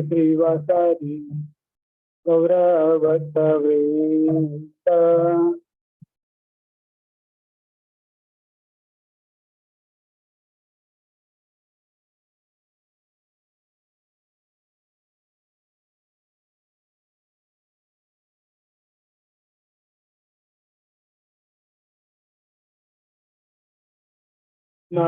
श्रीवासादि गौरवत्तवेत्त ना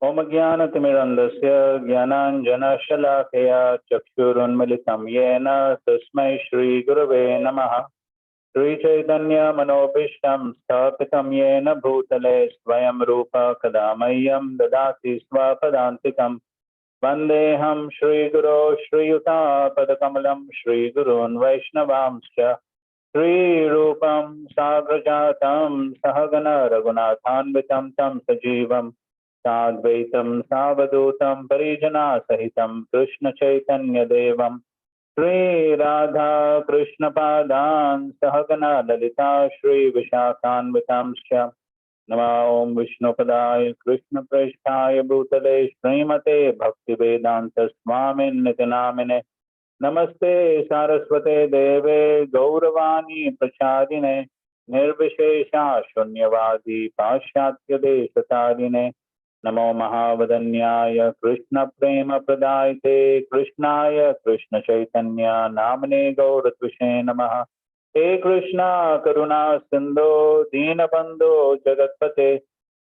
ओम ज्ञानतिमिरन्धस्य ज्ञानाञ्जनशलाकया चक्षुरुन्मिलितं येन तस्मै श्रीगुरवे नमः। श्रीचैतन्यमनोभीष्टं स्थापितं येन भूतले स्वयं रूप कदा मह्यं ददाति स्वपदान्तिकं। वन्देऽहं श्रीगुरो श्रीयुतापदकमलं श्रीगुरून् वैष्णवांश्च श्रीरूपं साग्रजातं सहगण रघुनाथान्वितं तं सजीवं साद्वैतं सावधूतं परिजनासहितं कृष्णचैतन्यदेवं श्रीराधा कृष्णपादान् सहगण ललिता श्रीविशाखान्वितांश्च नमो ॐ विष्णुपदाय कृष्णप्रेष्ठाय भूतले श्रीमते भक्तिवेदान्त स्वामिन्निति नामिने नमस्ते सारस्वते देवे गौरवाणी प्रचारिणे निर्विशेषा शून्यवादी पाश्चात्यदेशतारिणे नमो महावदन्याय कृष्ण प्रेम प्रदायते कृष्णाय कृष्ण चैतन्य नामने गौरत्विषे नमः। हे कृष्णा करुणा सिंधो दीनबंधो जगत्पते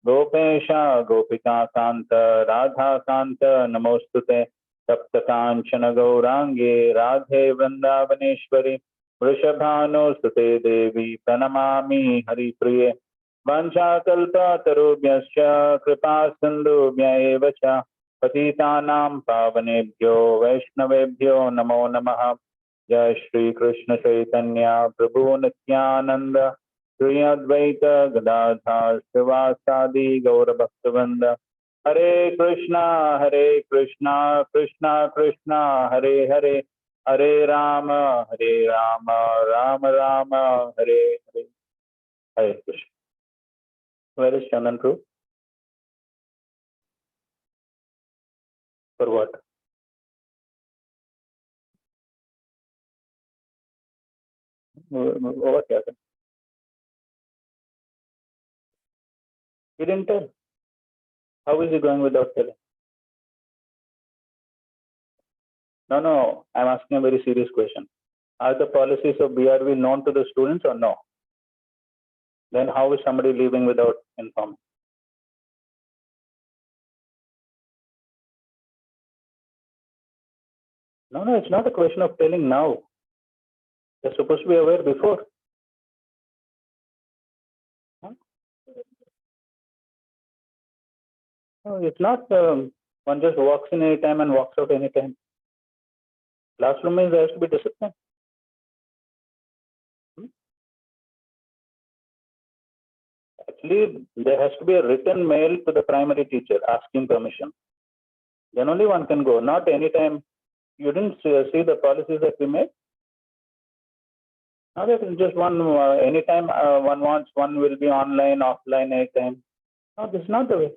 गोपेशा गोपिका कांत राधा कांत नमोस्तुते तप्त कांचन गौरांगे राधे वृंदावनेश्वरी वृषभानुसुते देवी प्रणमामि हरिप्रिये वंशाकल्पतरुभ्यश्च कृपा सिन्धुभ्य एव च पतितानां पावनेभ्यो वैष्णवेभ्यो नमो नमः। जय श्री कृष्ण चैतन्य प्रभु नित्यानंद श्री अद्वैत गदाधर श्रीवासादि गौरभक्तवृंद हरे कृष्णा कृष्णा कृष्णा हरे हरे हरे राम राम राम हरे हरे। हरे Krishna. Where is Chandan Prabhu? For what? What happened? He didn't tell. How is he going without telling? No. I'm asking a very serious question. Are the policies of BRV known to the students or no? Then how is somebody leaving without informing? No, it's not a question of telling now. They're supposed to be aware before. Huh? No, it's not one just walks in any time and walks out any time. Classroom means there has to be discipline. Actually, there has to be a written mail to the primary teacher asking permission. Then only one can go. Not any time. You didn't see the policies that we made? Now that is just one, anytime one wants, one will be online, offline, anytime. No, this is not the way.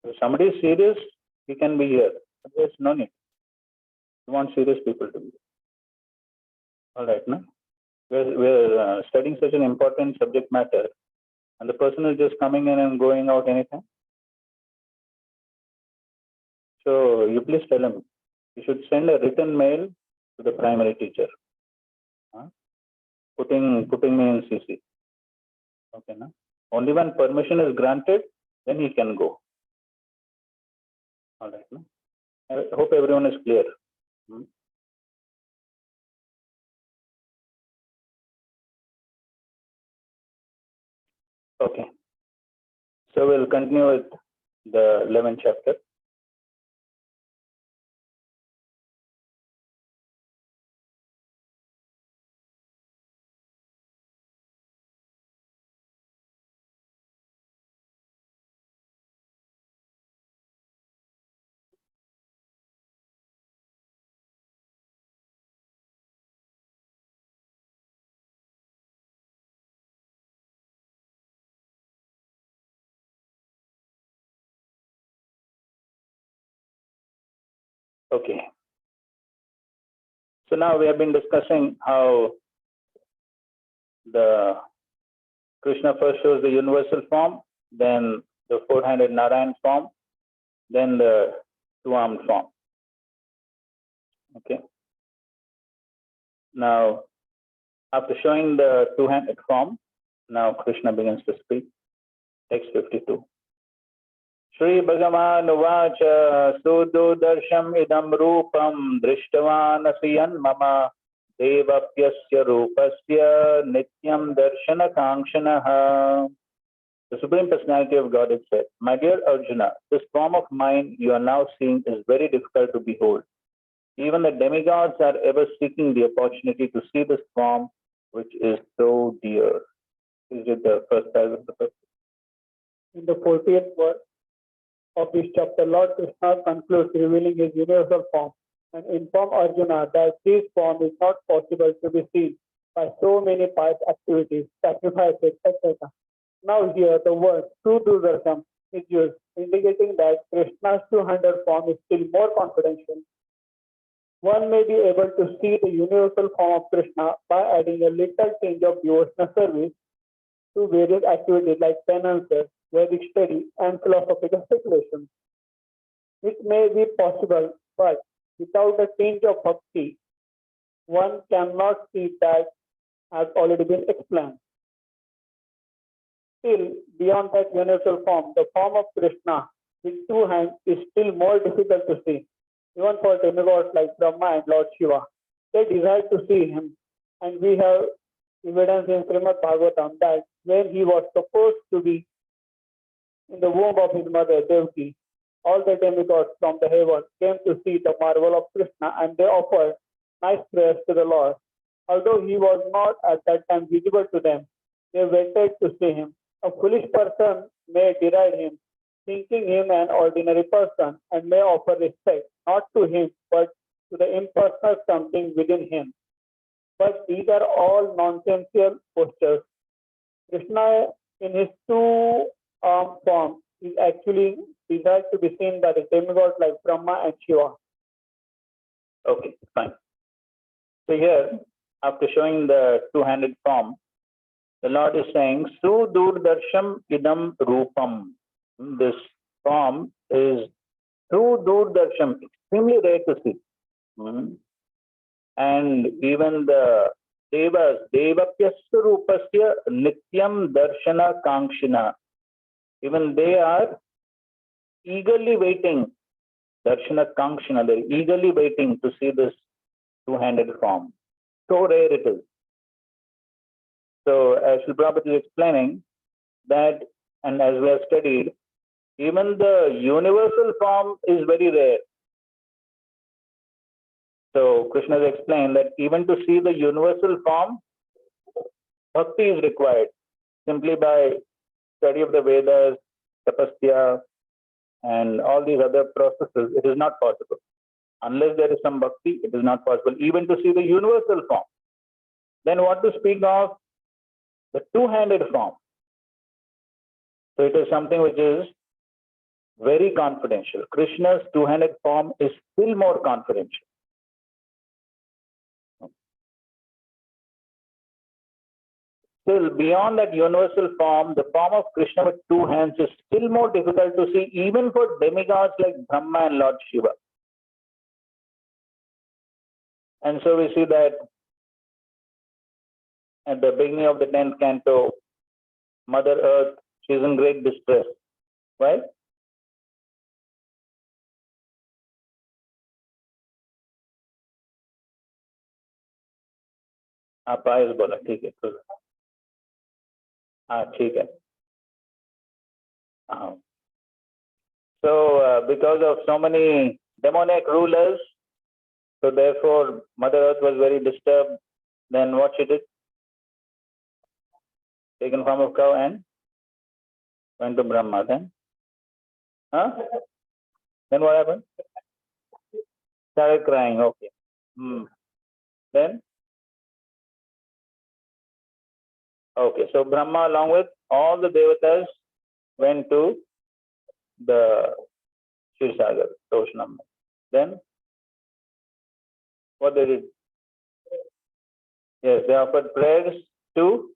If somebody is serious, he can be here. There's no need. We want serious people to be here. All right, no? We're studying such an important subject matter, and the person is just coming in and going out anytime. So you please tell him, you should send a written mail to the primary teacher, putting me in CC. Okay, no? Only when permission is granted, then he can go. All right. No? I hope everyone is clear. Okay. So we'll continue with the 11th chapter. Okay. So now we have been discussing how the Krishna first shows the universal form, then the four-handed Narayan form, then the two-armed form. Okay. Now, after showing the two-handed form, now Krishna begins to speak. Text 52. Shri Bhagavan Uvacha Sudodarsham idam rupam drishtavan asiyan mama devapyasya rupasya nityam darshana kankshanaha. The Supreme Personality of Godhead said, my dear Arjuna, this form of mine you are now seeing is very difficult to behold. Even the demigods are ever seeking the opportunity to see this form, which is so dear. Is it the first paragraph of the first? In the 40th verse of this chapter, Lord Krishna concludes revealing his universal form and informs Arjuna that this form is not possible to be seen by so many pious activities, sacrifices, etc. Now here the word Sududarsham is used, indicating that Krishna's two-handed form is still more confidential. One may be able to see the universal form of Krishna by adding a little change of devotional service to various activities like penances, Vedic study, and philosophical speculation. It may be possible, but without a change of bhakti, one cannot see that has already been explained. Still, beyond that universal form, the form of Krishna with two hands is still more difficult to see, even for demigods like Brahma and Lord Shiva. They desire to see him, and we have evidence in Srimad Bhagavatam that when he was supposed to be in the womb of his mother Devaki, all the demigods from the heaven came to see the marvel of Krishna, and they offered nice prayers to the Lord. Although he was not at that time visible to them, they waited to see him. A foolish person may deride him, thinking him an ordinary person, and may offer respect not to him but to the impersonal something within him. But these are all nonsensical postures. Krishna, in his two-armed form, is actually desired to be seen by the demigods like Brahma and Shiva. Okay, fine. So here, after showing the two-handed form, the Lord is saying, Sudurdarsham idam rupam. This form is Sudurdarsham, extremely rare to see. And even the Devas, Devapyasya Rupasya Nityam Darshana Kankshina, even they are eagerly waiting, Darshana Kankshina, they're eagerly waiting to see this two-handed form. So rare it is. So as Srila Prabhupada is explaining that, and as we have studied, even the universal form is very rare. So Krishna has explained that even to see the universal form, bhakti is required. Simply by study of the Vedas, tapasya, and all these other processes, it is not possible. Unless there is some bhakti, it is not possible even to see the universal form. Then what to speak of the two-handed form? So it is something which is very confidential. Krishna's two-handed form is still more confidential. Still, beyond that universal form, the form of Krishna with two hands is still more difficult to see, even for demigods like Brahma and Lord Shiva. And so we see that at the beginning of the 10th canto, Mother Earth, she is in great distress. Why? आप आयुष बोला, ठीक है, तो हाँ ठीक है, हाँ. So because of so many demoniac rulers, so therefore Mother Earth was very disturbed. Then what she did? Taken form of cow and went to Brahma. Then, huh? Then what happened? Started crying. Okay. Then, okay. So Brahma, along with all the devatas, went to the Kshirsagar, Toshnam. Then, what they did? Yes, they offered prayers to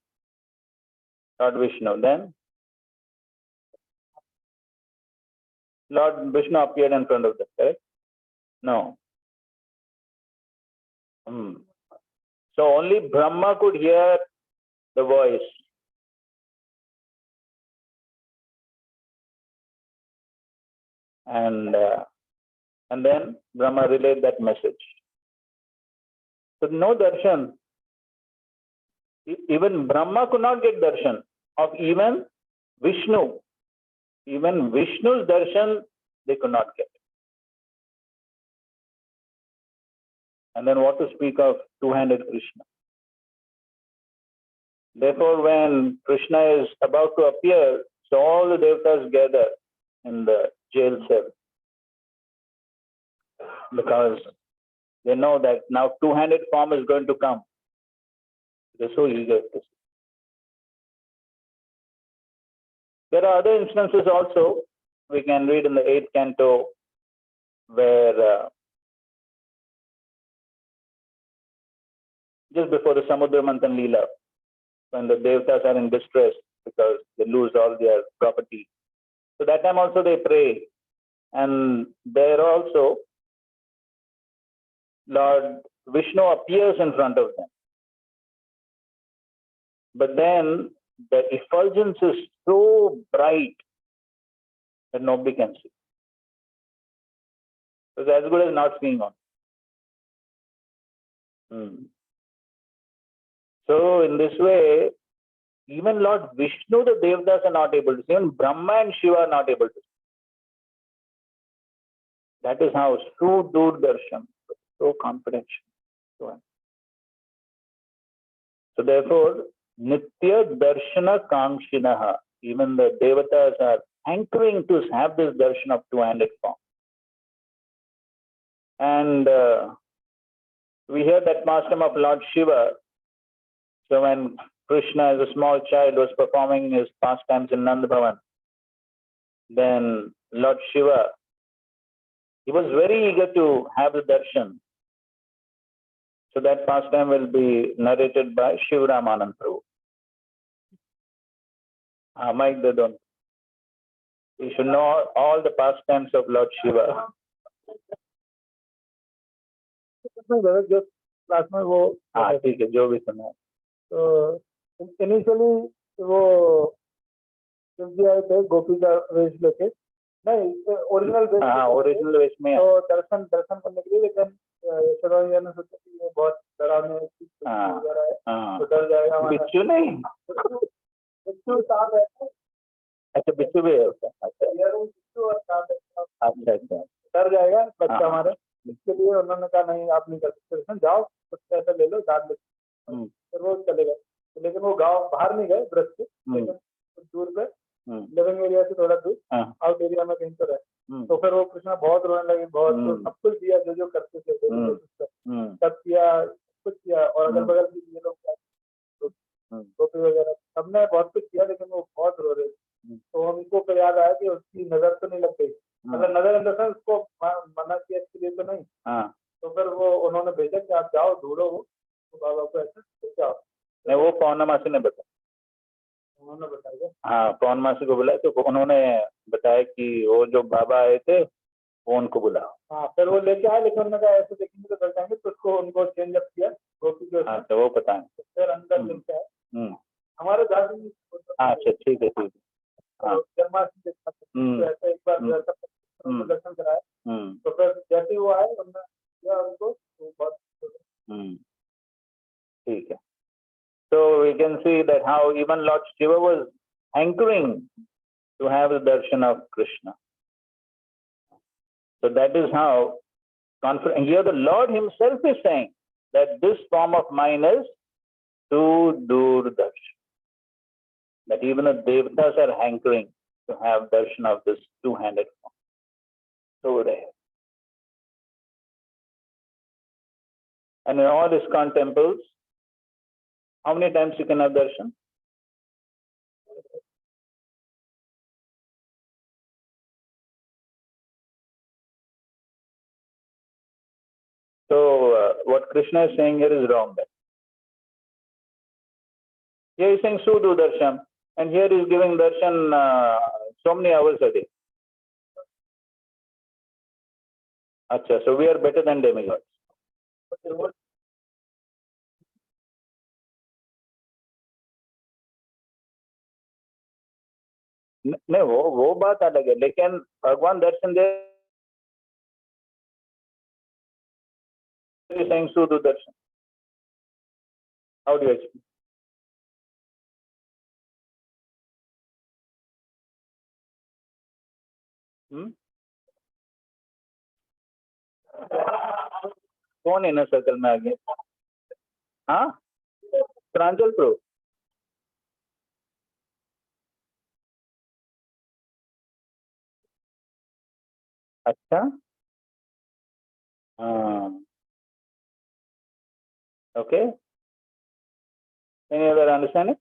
Lord Vishnu. Then, Lord Vishnu appeared in front of them, correct? No. So only Brahma could hear the voice. And then Brahma relayed that message. So no darshan. Even Brahma could not get darshan of even Vishnu. Even Vishnu's darshan they could not get. And then what to speak of two-handed Krishna. Therefore, when Krishna is about to appear, so all the devatas gather in the jail cell. Because they know that now two-handed form is going to come. They're so eager to see. There are other instances also. We can read in the 8th canto where just before the Samudra Manthan Leela, when the devatas are in distress because they lose all their property. So that time also they pray. And there also Lord Vishnu appears in front of them. But then the effulgence is so bright that nobody can see. It's as good as not seeing on. So in this way, even Lord Vishnu, the Devatas are not able to see. Even Brahma and Shiva are not able to see. That is how Sudur Darshan, so confidential. So therefore, Nitya Darshana Kamshinaha, even the Devatas are hankering to have this darshan of two-handed form. And we hear that pastime of Lord Shiva. So when Krishna as a small child was performing his pastimes in Nand Bhavan, then Lord Shiva, he was very eager to have the darshan. So that pastime will be narrated by Shiv Ramanand Prabhu. Mike, they don't. You should know all the pastimes of Lord Shiva. जो class में वो हाँ ठीक है, जो भी सुना है. तो इनिशियली वो जब भी आए थे गोपी का वेश लेके, नहीं ओरिजिनल वेश, हाँ ओरिजिनल वेश में, तो दर्शन करने के लिए, लेकिन यशोदा जी ने सोचा कि ये बहुत डरावने वगैरह है, तो डर जाएगा हमारा. बिच्छू नहीं, बिच्छू सांप है. अच्छा बिच्छू भी है उसका. बिच्छू और सांप. अच्छा अच्छा, डर जाएगा बच्चा हमारा. इसके लिए उन्होंने कहा नहीं आप नहीं कर सकते, जाओ कुछ पैसा ले लो दान ले. फिर वो चले गए. लेकिन वो गांव बाहर नहीं गए ब्रज से, लेकिन कुछ दूर पे लिविंग एरिया से थोड़ा दूर आउट एरिया में कहीं पर है. तो फिर वो कृष्णा बहुत रोने लगे, बहुत सब कुछ दिया जो करते थे, सब किया, कुछ किया. और अगल बगल भी ये लोग गोपी वगैरह सबने बहुत कुछ किया, लेकिन वो बहुत रो रहे थे. तो उनको फिर याद आया कि उसकी नजर तो नहीं लग गई. मतलब नजर अंदर से उसको मना किया इसके लिए तो नहीं. तो फिर वो उन्होंने भेजा कि आप जाओ ढूंढो तो बाबा को ऐसा जाओ. नहीं वो पौर्णमासी ने बताया. उन्होंने बताया. हाँ पौर्णमासी को बुलाया, तो उन्होंने बताया कि वो जो बाबा आए थे वो उनको बुलाओ. हाँ फिर वो लेके आए, लेकिन उन्होंने कहा ऐसे देखेंगे तो डर जाएंगे, तो उसको उनको चेंज अप किया गोपी के. हाँ तो वो पता है. फिर अंदर लेके आए हमारे दादी. अच्छा ठीक है ठीक है. हाँ। जन्माष्टमी देखा था। हम्म, तो ऐसे एक बार हम्म, वैसा उनको दर्शन कराया, हम्म, तो फिर जैसे ही वो आए उन्होंने दिया उनको, तो बहुत हम्म, ठीक है. So we can see that how even Lord Shiva was hankering to have the darshan of Krishna. So that is how confident. Here the Lord Himself is saying that this form of mine is too durdarshan. That even the devatas are hankering to have darshan of this two-handed form. So rare. And in all ISKCON temples, how many times you can have darshan? So what Krishna is saying here is wrong. Here he's saying Sudu darshan, and here he's giving darshan so many hours a day. Acha, so we are better than demigods. नहीं वो बात अलग है, लेकिन भगवान दर्शन दे saying Sudu darshan. How do you explain? कौन inner circle में आ गया? हाँ, प्रांजल प्रो. अच्छा, हाँ, okay. Any other understanding?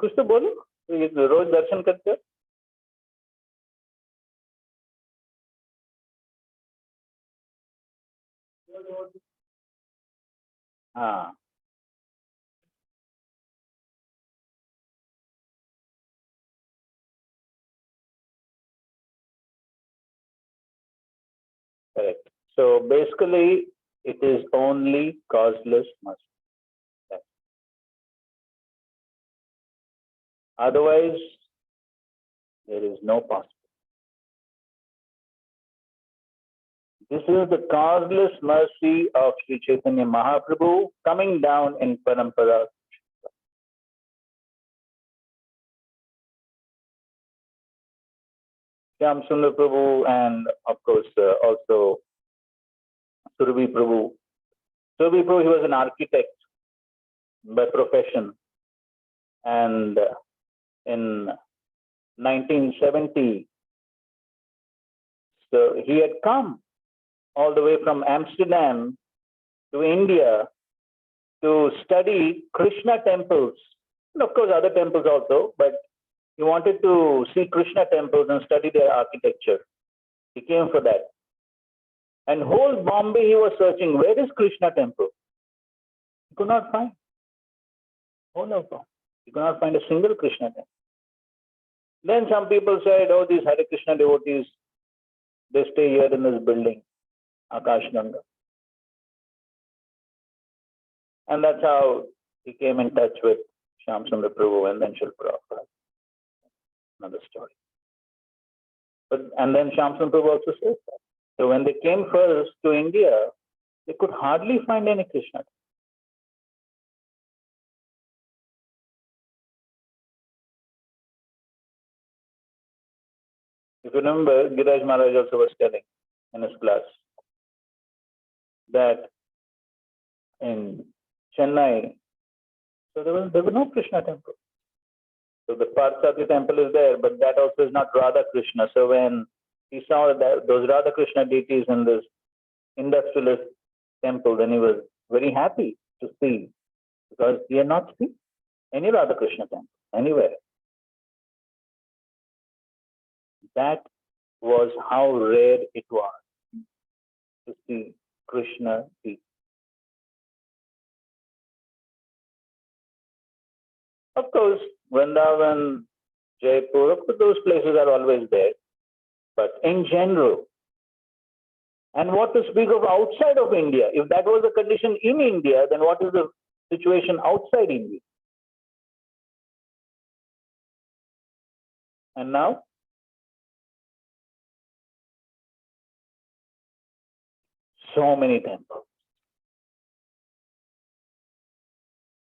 कुछ तो बोलो, रोज दर्शन करते हो. हाँ, correct. So basically, it is only causeless mercy. Otherwise, there is no possibility. This is the causeless mercy of Sri Chaitanya Mahaprabhu coming down in Parampara. Shyam Sundar Prabhu and of course also Surabhi Prabhu. Surabhi Prabhu, he was an architect by profession, and in 1970, so he had come all the way from Amsterdam to India to study Krishna temples, and of course other temples also, but he wanted to see Krishna temples and study their architecture. He came for that. And whole Bombay he was searching, where is Krishna temple? He could not find. Whole of Bombay. He could not find a single Krishna temple. Then some people said, oh, these Hare Krishna devotees, they stay here in this building, Akash Ganga. And that's how he came in touch with Shyam Sundar Prabhu and then Srila Prabhupada. Another story. And then Shyam Sundar Prabhu also says that. So when they came first to India, they could hardly find any Krishna. If you remember, Giraj Maharaj also was telling in his class that in Chennai, so there were no Krishna temple. So the Parthasarathi temple is there, but that also is not Radha Krishna. So when he saw that those Radha Krishna deities in this industrialist temple, then he was very happy to see, because he had not seen any Radha Krishna temple anywhere. That was how rare it was to see Krishna deity. Of course, Vrindavan, Jaipur, of course, those places are always there. But in general, And what to speak of outside of India? If that was the condition in India, then what is the situation outside India? And now, so many temples.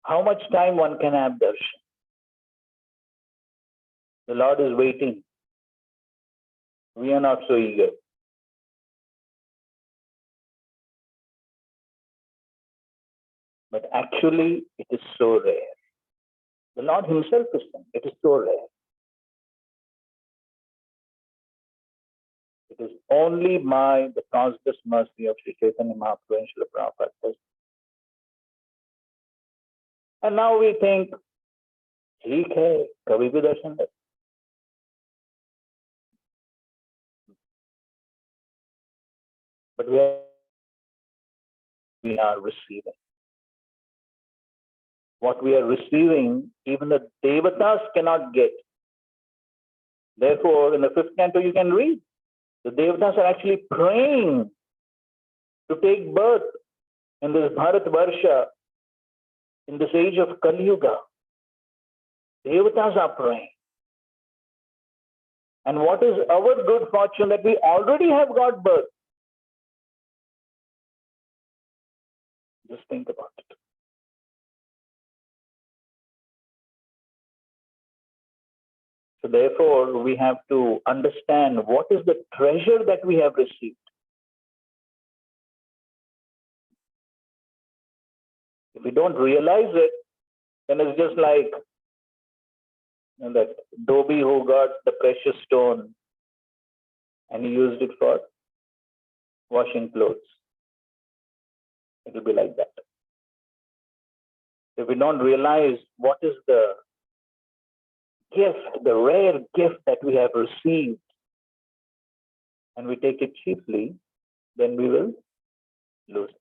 How much time one can have darshan? The Lord is waiting. We are not so eager. But actually, it is so rare. The Lord Himself is saying, it is so rare. It is only by the causeless mercy of Sri Chaitanya Mahaprabhu and Srila Prabhupada. And now we think, ठीक है, कभी भी दर्शन दे. But we are receiving. What we are receiving, even the Devatas cannot get. Therefore, in the 5th canto, you can read. The Devatas are actually praying to take birth in this Bharat Varsha, in this age of Kali Yuga. Devatas are praying. And what is our good fortune that we already have got birth? Just think about it. So therefore, we have to understand what is the treasure that we have received. If we don't realize it, then it's just like that Dhobi who got the precious stone and he used it for washing clothes. It will be like that. If we don't realize what is the gift, the rare gift that we have received, and we take it cheaply, then we will lose it.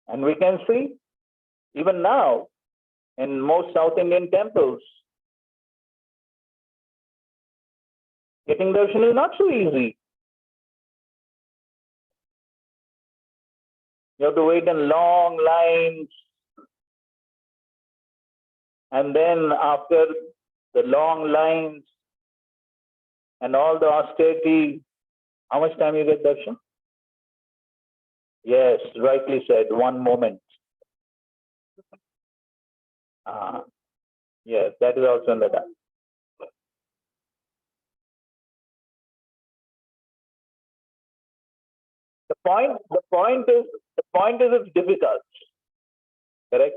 And we can see, even now, in most South Indian temples, getting darshan is not so easy. You have to wait in long lines. And then after the long lines and all the austerity, how much time you get darshan? Yes, rightly said, one moment. Yes, that is also in the time. The point is it's difficult. Correct?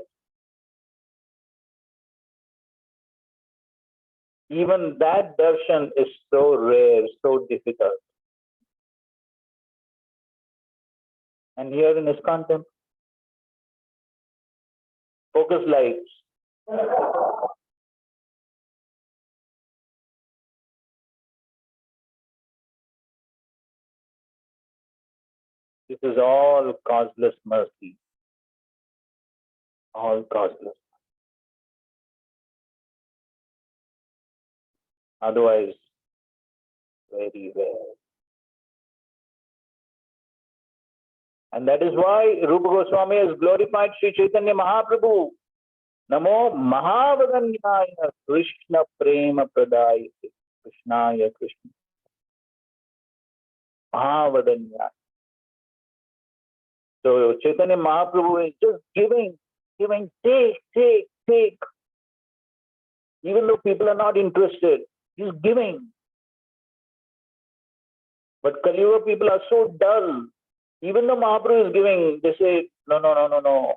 Even that darshan is so rare, so difficult. And here in ISKCON temple, focus lights. This is all causeless mercy. All causeless. Otherwise, very rare. And that is why Rupa Goswami has glorified Sri Chaitanya Mahaprabhu. Namo Mahavadanyaya Krishna Prema Pradaya Krishnaya Krishna. Mahavadanyaya. So Chaitanya Mahaprabhu is just giving, take. Even though people are not interested, he's giving. But Kali Yuga people are so dull. Even though Mahaprabhu is giving, they say, no.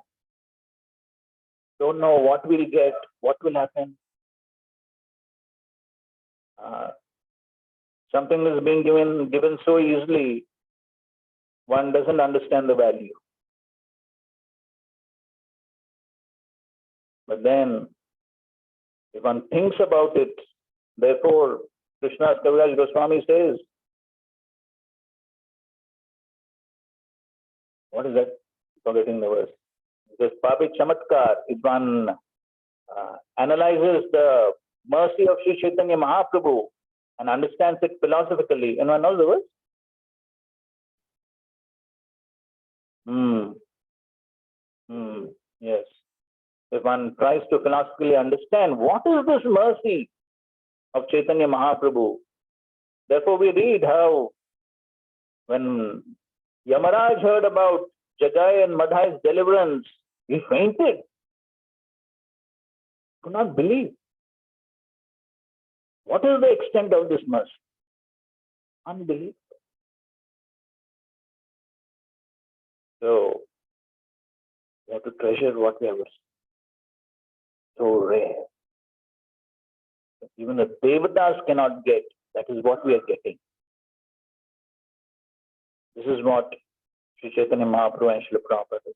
Don't know what we'll get, what will happen. Something is being given so easily, one doesn't understand the value. But then, if one thinks about it, therefore, Krishna Kaviraj Goswami says, what is that? Forgetting the verse. This Papi Chamatkar, if one analyzes the mercy of Sri Chaitanya Mahaprabhu and understands it philosophically. Anyone knows the verse? Yes. If one tries to philosophically understand what is this mercy of Chaitanya Mahaprabhu, therefore we read how when Yamaraj heard about Jagai and Madhai's deliverance, he fainted. Could not believe. What is the extent of this mercy? Unbelievable. So, we have to treasure what we have. So rare. Even the Devatas cannot get. That is what we are getting. This is what Sri Chaitanya Mahaprabhu and Srila Prabhupada is.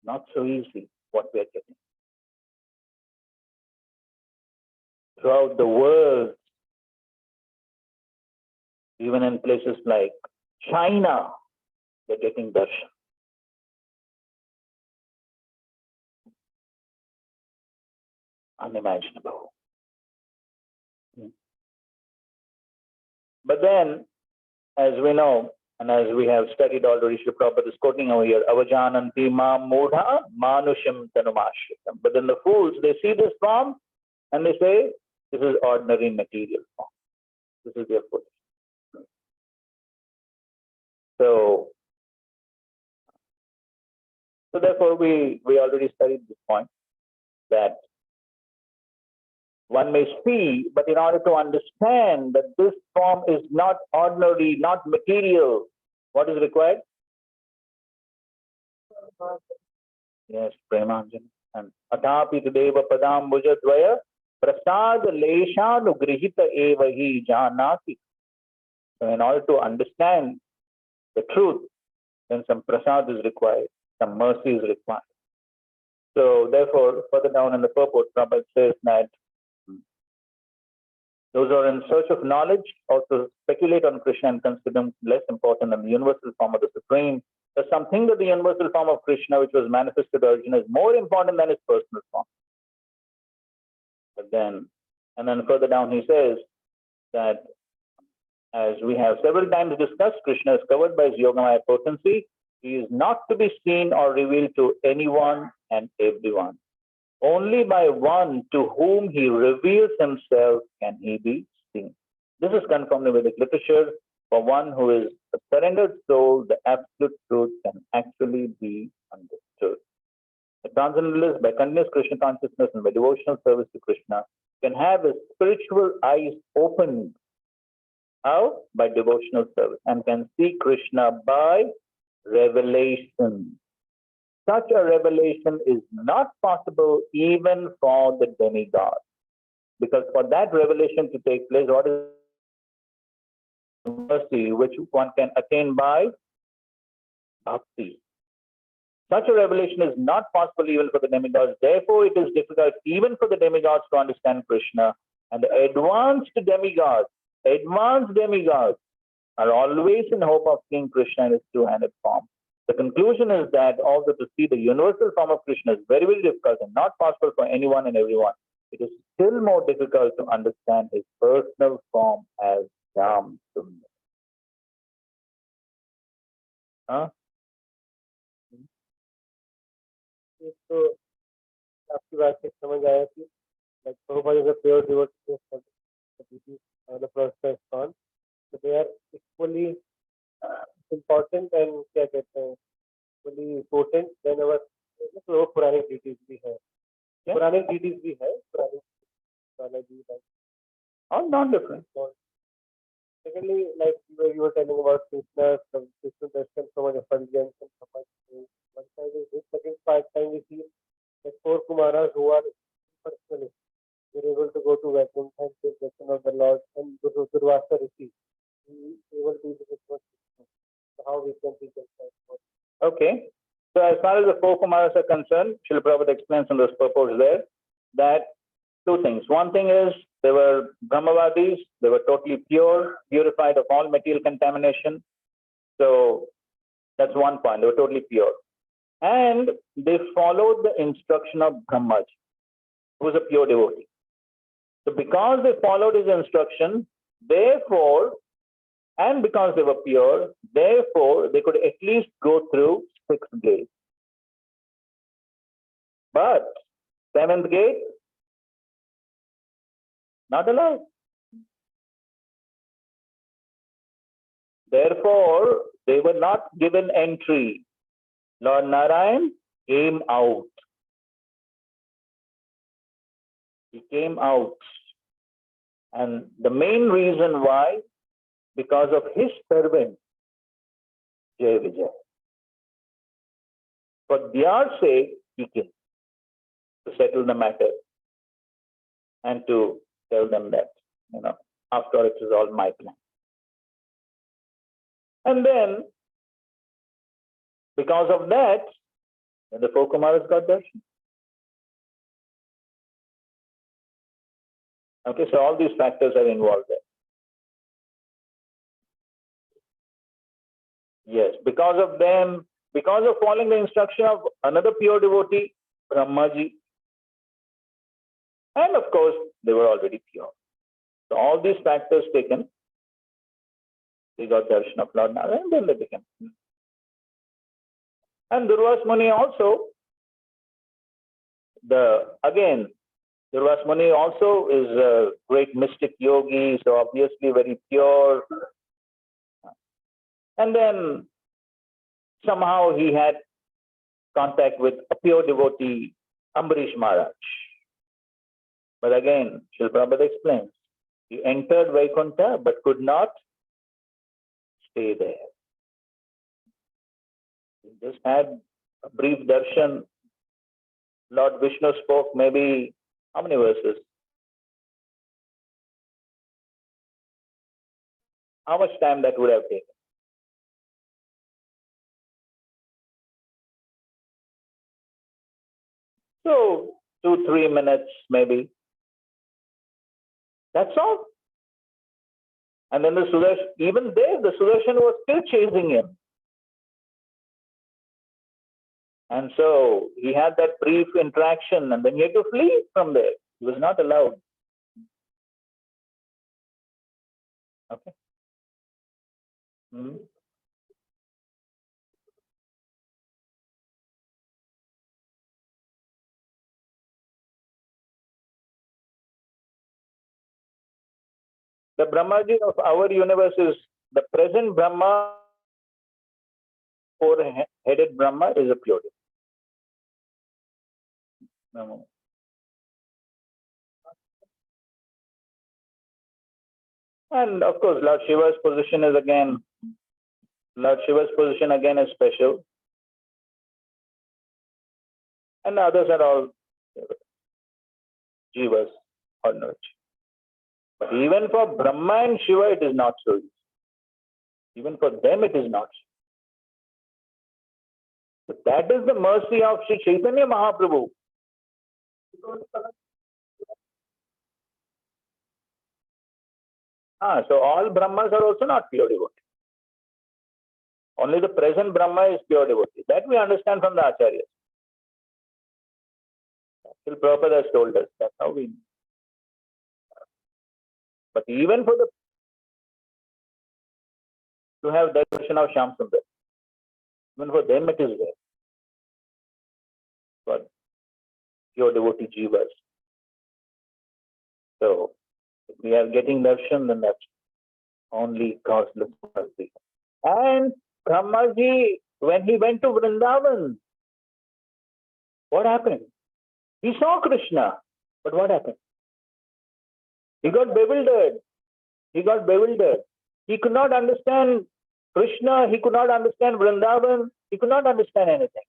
Not so easy what we are getting. Throughout the world, even in places like China, they're getting darshan. Unimaginable. But then, as we know, and as we have studied already, Srila Prabhupada is quoting over here, Avajananti ma mudha manusham tanumashritam. But then the fools, they see this form and they say, this is ordinary material form. This is their foolish. So therefore, we already studied this point that one may see, but in order to understand that this form is not ordinary, not material, what is required? Yes, Premanjana. And Atapi Deva Padam Bhujadvaya Prasad Leshanugrihita Evahi Janati. So in order to understand the truth, then some prasad is required, some mercy is required. So therefore, further down in the purport, Prabhupada says that those who are in search of knowledge also speculate on Krishna and consider him less important than the universal form of the Supreme. There's something that the universal form of Krishna, which was manifested to Arjuna, is more important than his personal form. But then, and then further down he says that as we have several times discussed, Krishna is covered by his Yogamaya potency. He is not to be seen or revealed to anyone and everyone. Only by one to whom he reveals himself can he be seen. This is confirmed in Vedic literature. For one who is a surrendered soul, the absolute truth can actually be understood. The transcendentalist, by continuous Krishna consciousness and by devotional service to Krishna, can have his spiritual eyes opened. How? By devotional service, and can see Krishna by revelation. Such a revelation is not possible even for the demigod. Because for that revelation to take place, what is mercy, which one can attain by bhakti? Such a revelation is not possible even for the demigods. Therefore, it is difficult even for the demigods to understand Krishna. And the advanced demigods are always in hope of seeing Krishna in his two-handed form. The conclusion is that although to see the universal form of Krishna is very, very difficult and not possible for anyone and everyone, it is still more difficult to understand his personal form as Sham Sundar. Huh? तो आपकी बात से समझ आया कि Prabhupada is a pure devotee of the process on, so they are equally important and क्या कहते हैं equally potent than our Puranic deities भी है. Puranic deities भी है, Puranic Oh, not different. Secondly, like you were telling about Krishna darshan, so much effulgence and so much. One side is this. Second part time we see the four Kumaras who are personally they're able to go to Vaikuntha and take darshan of the Lord, and Durvasa Rishi he able to do this. So how we can teach them? Okay. So as far as the four Kumaras are concerned, Srila Prabhupada explains in those purports there that two things. One thing is they were Brahmavadis, they were totally pure, purified of all material contamination. So that's one point, they were totally pure. And they followed the instruction of Brahmaji. who was a pure devotee. So because they followed his instruction, therefore, and because they were pure, therefore they could at least go through 6th gate. But 7th gate, not allowed. Therefore, they were not given entry. Lord Narayan came out. He came out. And the main reason why, because of his servant, Jai Vijay. For their sake, he came to settle the matter and to tell them that, after all, it is all my plan. And then, because of that, the four Kumaras got darshan. Okay, so all these factors are involved there. Yes, because of them, because of following the instruction of another pure devotee, Brahmaji, and of course, they were already pure. So all these factors taken, they got darshan of Lord Narayan, and then they became. And Durvas Muni also, Durvas Muni also is a great mystic yogi, so obviously very pure. And then somehow he had contact with a pure devotee, Ambarish Maharaj. But again, Srila Prabhupada explains, he entered Vaikuntha but could not stay there. He just had a brief darshan. Lord Vishnu spoke maybe how many verses? How much time that would have taken? So 2-3 minutes maybe. That's all. And then the Sudarshan, even there, the Sudarshan was still chasing him. And so he had that brief interaction and then he had to flee from there. He was not allowed. Okay. Hmm. The Brahmaji of our universe is the present Brahma, four-headed Brahma is a pure devotee. And of course, Lord Shiva's position is special. And the others are all Jivas, ordinary. But even for Brahma and Shiva, it is not so easy. Even for them, it is not so. But that is the mercy of Sri Chaitanya Mahaprabhu. So all Brahmas are also not pure devotees. Only the present Brahma is pure devotee. That we understand from the Acharyas. Till Prabhupada has told us. That's how we know. But even for to have darshan of Shyam Sundar, even for them it is there. For pure devotee jivas. So if we are getting darshan, then that's only causeless mercy. And Brahmaji, when he went to Vrindavan, what happened? He saw Krishna, but what happened? He got bewildered. He could not understand Krishna, he could not understand Vrindavan, he could not understand anything.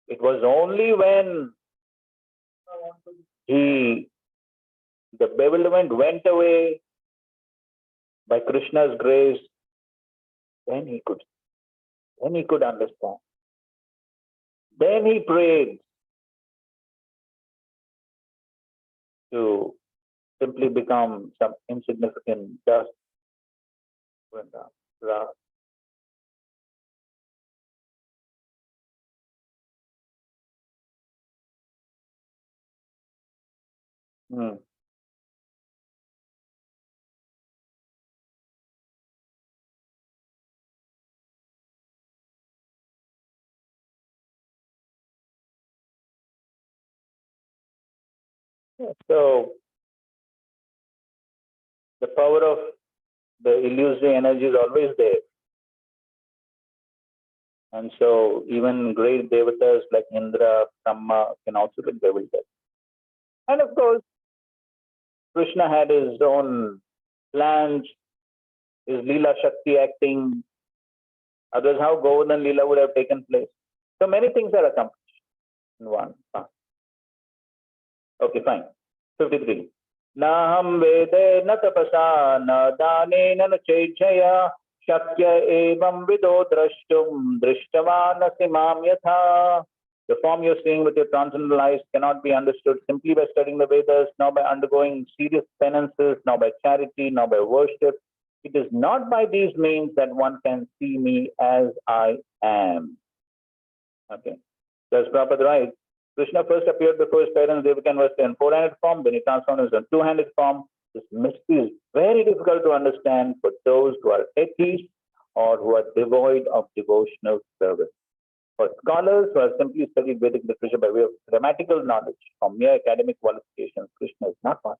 It was only when the bewilderment went away by Krishna's grace, then he could understand. Then he prayed to simply become some insignificant dust. Hmm. So the power of the illusory energy is always there. And so even great devatas like Indra, Brahma can also be bewildered. And of course, Krishna had his own plans, his Leela Shakti acting. Otherwise, how Govardhan Leela would have taken place. So many things are accomplished in one path. Okay, fine. 53. Naham vede na tapasa na dane na chejaya shakya evam vido drashtum drishtavana simam yatha. The form you're seeing with your transcendental eyes cannot be understood simply by studying the Vedas, nor by undergoing serious penances, nor by charity, nor by worship. It is not by these means that one can see me as I am. Okay. So as Prabhupada writes, Krishna first appeared before his parents Devaki and Vasudha in four-handed form, then he transformed himself in two-handed form. This mystery is very difficult to understand for those who are atheists or who are devoid of devotional service. For scholars who have simply studied Vedic literature by way of grammatical knowledge or mere academic qualifications, Krishna is not one.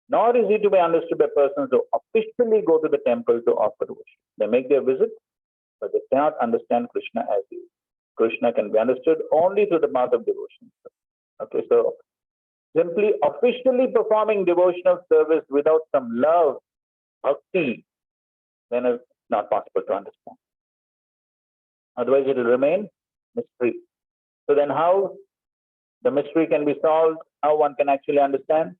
Nor is he to be understood by persons who officially go to the temple to offer worship. They make their visit, but they cannot understand Krishna as he is. Krishna can be understood only through the path of devotion. Okay, so simply officially performing devotional service without some love, bhakti, then it's not possible to understand. Otherwise, it will remain mystery. So then how the mystery can be solved, how one can actually understand?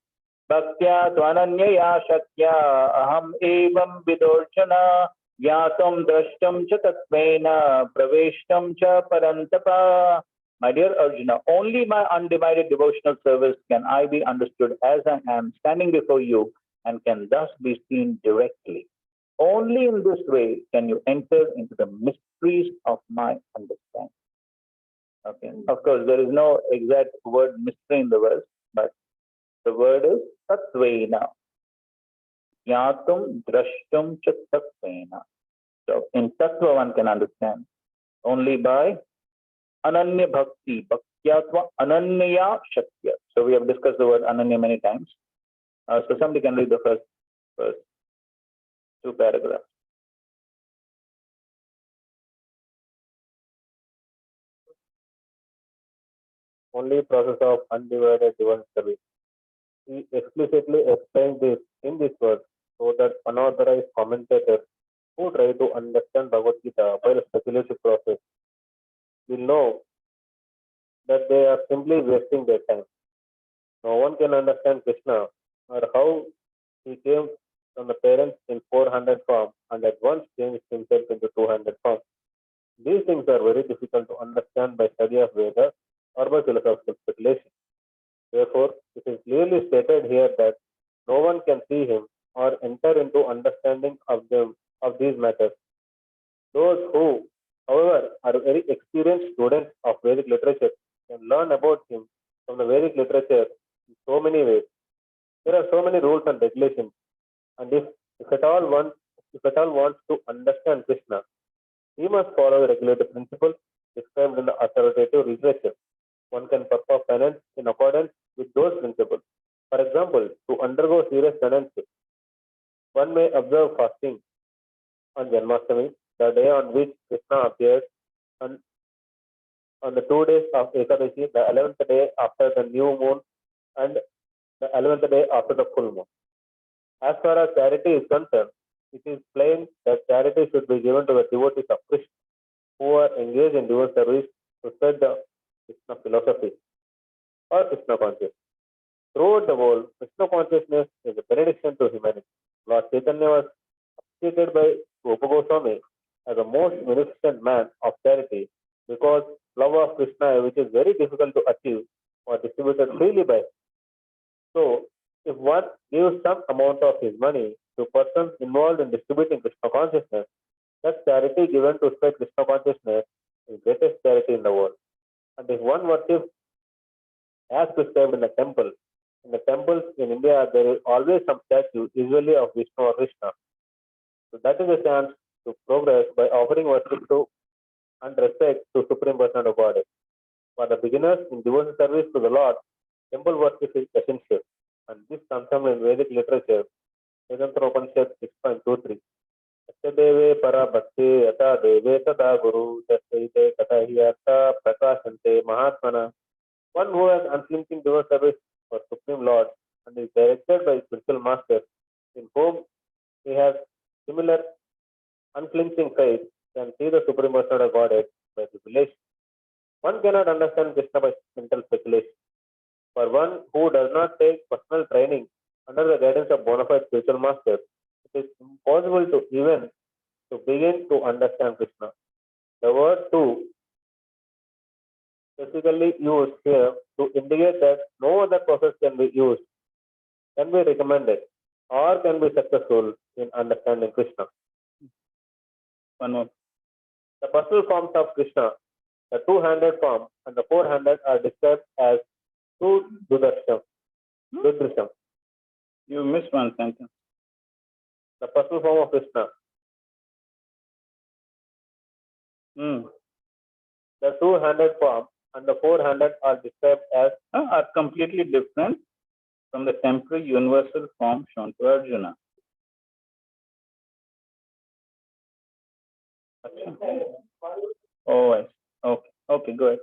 Bhaktya tvananyaya shakya aham evam vidorchana yatam drashtam cha tatvena praveshtam cha parantapa. My dear Arjuna, only by undivided devotional service can I be understood as I am standing before you and can thus be seen directly. Only in this way can you enter into the mysteries of my understanding. Okay. Of course, there is no exact word mystery in the verse, but the word is tatvena. Yatum drashtum cha tatvena. So in tattva one can understand only by ananya bhakti, bhaktyatva ananya shakya. So we have discussed the word ananya many times. So somebody can read the first two paragraphs. Only process of undivided divine service. He explicitly explains this in this verse so that unauthorized commentators who try to understand Bhagavad Gita by the speculative process will know that they are simply wasting their time. No one can understand Krishna or how he came from the parents in 400 form and at once changed himself into 200 form. These things are very difficult to understand by study of Vedas or by philosophical speculation. Therefore, it is clearly stated here that no one can see him or enter into understanding of these matters. Those who, however, are very experienced students of Vedic literature can learn about him from the Vedic literature in so many ways. There are so many rules and regulations, and if at all wants to understand Krishna, he must follow the regulative principles described in the authoritative literature. One can perform penance in accordance with those principles. For example, to undergo serious penance, one may observe fasting on Janmashtami, the day on which Krishna appeared, and on the 2 days of Ekadashi, the 11th day after the new moon, and the 11th day after the full moon. As far as charity is concerned, it is plain that charity should be given to the devotees of Krishna who are engaged in devotional service to spread the Krishna philosophy or Krishna consciousness. Throughout the world, Krishna consciousness is a benediction to humanity. Lord Chaitanya was appreciated by Rupa Goswami as the most beneficent man of charity because love of Krishna, which is very difficult to achieve, was distributed freely by him. So, if one gives some amount of his money to persons involved in distributing Krishna consciousness, that charity given to spread Krishna consciousness is the greatest charity in the world. And if one worships as prescribed in the temple, In the temples in India, there is always some statue, usually of Vishnu or Krishna. So that is a chance to progress by offering worship to and respect to Supreme Personality of Godhead. For the beginners in devotional service to the Lord, temple worship is essential, and this comes from in Vedic literature. Vedantra Upanishad 6.23. Deve para bhakti yata deve tada guru tasyaite katahiyata prakashante mahatmana. One who has unflinching devotional service for Supreme Lord and is directed by spiritual master, in whom he has similar unflinching faith, can see the Supreme Personality of Godhead by revelation. One cannot understand Krishna by mental speculation. For one who does not take personal training under the guidance of bona fide spiritual master, it is impossible to even to begin to understand Krishna. The word "to" specifically used here to indicate that no other process can be used, can be recommended, or can be successful in understanding Krishna. One more. The personal forms of Krishna, the two-handed form and the four-handed, are described as two Dudrisham. You missed one sentence. The personal form of Krishna, the two-handed form and the four-handed are described as Are completely different from the temporary universal form shown to Arjuna. Oh, I see. Okay. Okay, go ahead.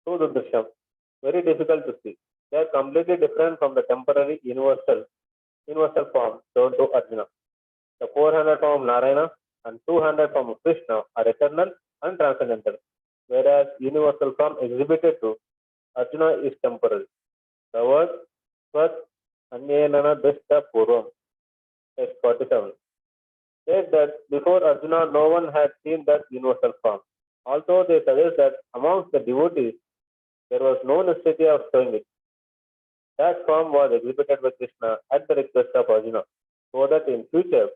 two Dudrisham. Very difficult to see. They are completely different from the temporary universal form shown to Arjuna. The four-handed form of Narayana and two-handed form of Krishna are eternal and transcendental, whereas universal form exhibited to Arjuna is temporary. The word Svat Anyenana Dishta Purvam, text 47, says that before Arjuna no one had seen that universal form. Also, they suggest that amongst the devotees there was no necessity of showing it. That form was exhibited by Krishna at the request of Arjuna, so that in future,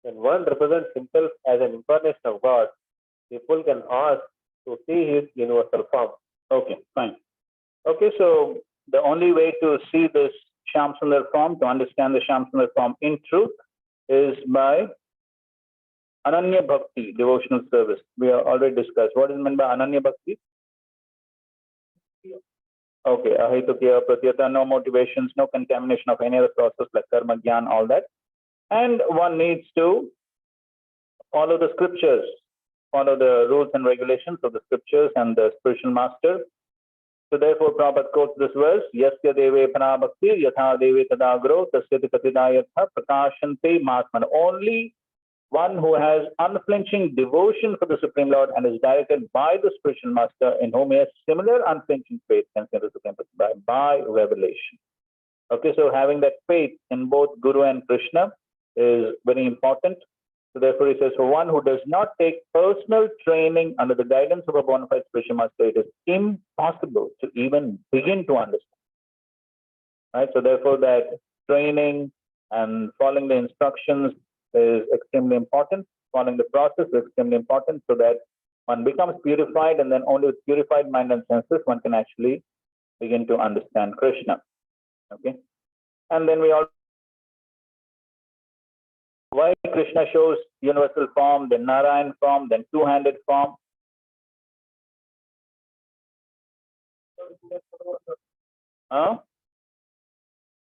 when one represents himself as an incarnation of God, people can ask to see his universal form. Okay, fine. Okay, so the only way to see this Shyam Sundar form, to understand the Shyam Sundar form in truth, is by Ananya Bhakti, devotional service. We have already discussed. What is meant by Ananya Bhakti? Okay, Ahitukya, Pratyata, no motivations, no contamination of any other process like karma, jnana, all that. And one needs to follow the scriptures, follow the rules and regulations of the scriptures and the spiritual master. So therefore, Prabhupada quotes this verse, Yasya deve pana bhakti, yatha deve tadagro, tasyati katidayatha prakashante matman. Only one who has unflinching devotion for the Supreme Lord and is directed by the spiritual master, in whom he has similar unflinching faith, can see the Supreme Personality by revelation. Okay, so having that faith in both Guru and Krishna is very important. So therefore, he says, for one who does not take personal training under the guidance of a bona fide spiritual master, it is impossible to even begin to understand. Right? So therefore, that training and following the instructions is extremely important. Following the process is extremely important, so that one becomes purified, and then only with purified mind and senses one can actually begin to understand Krishna. Okay, and then we all why Krishna shows universal form, then Narayan form, then two-handed form.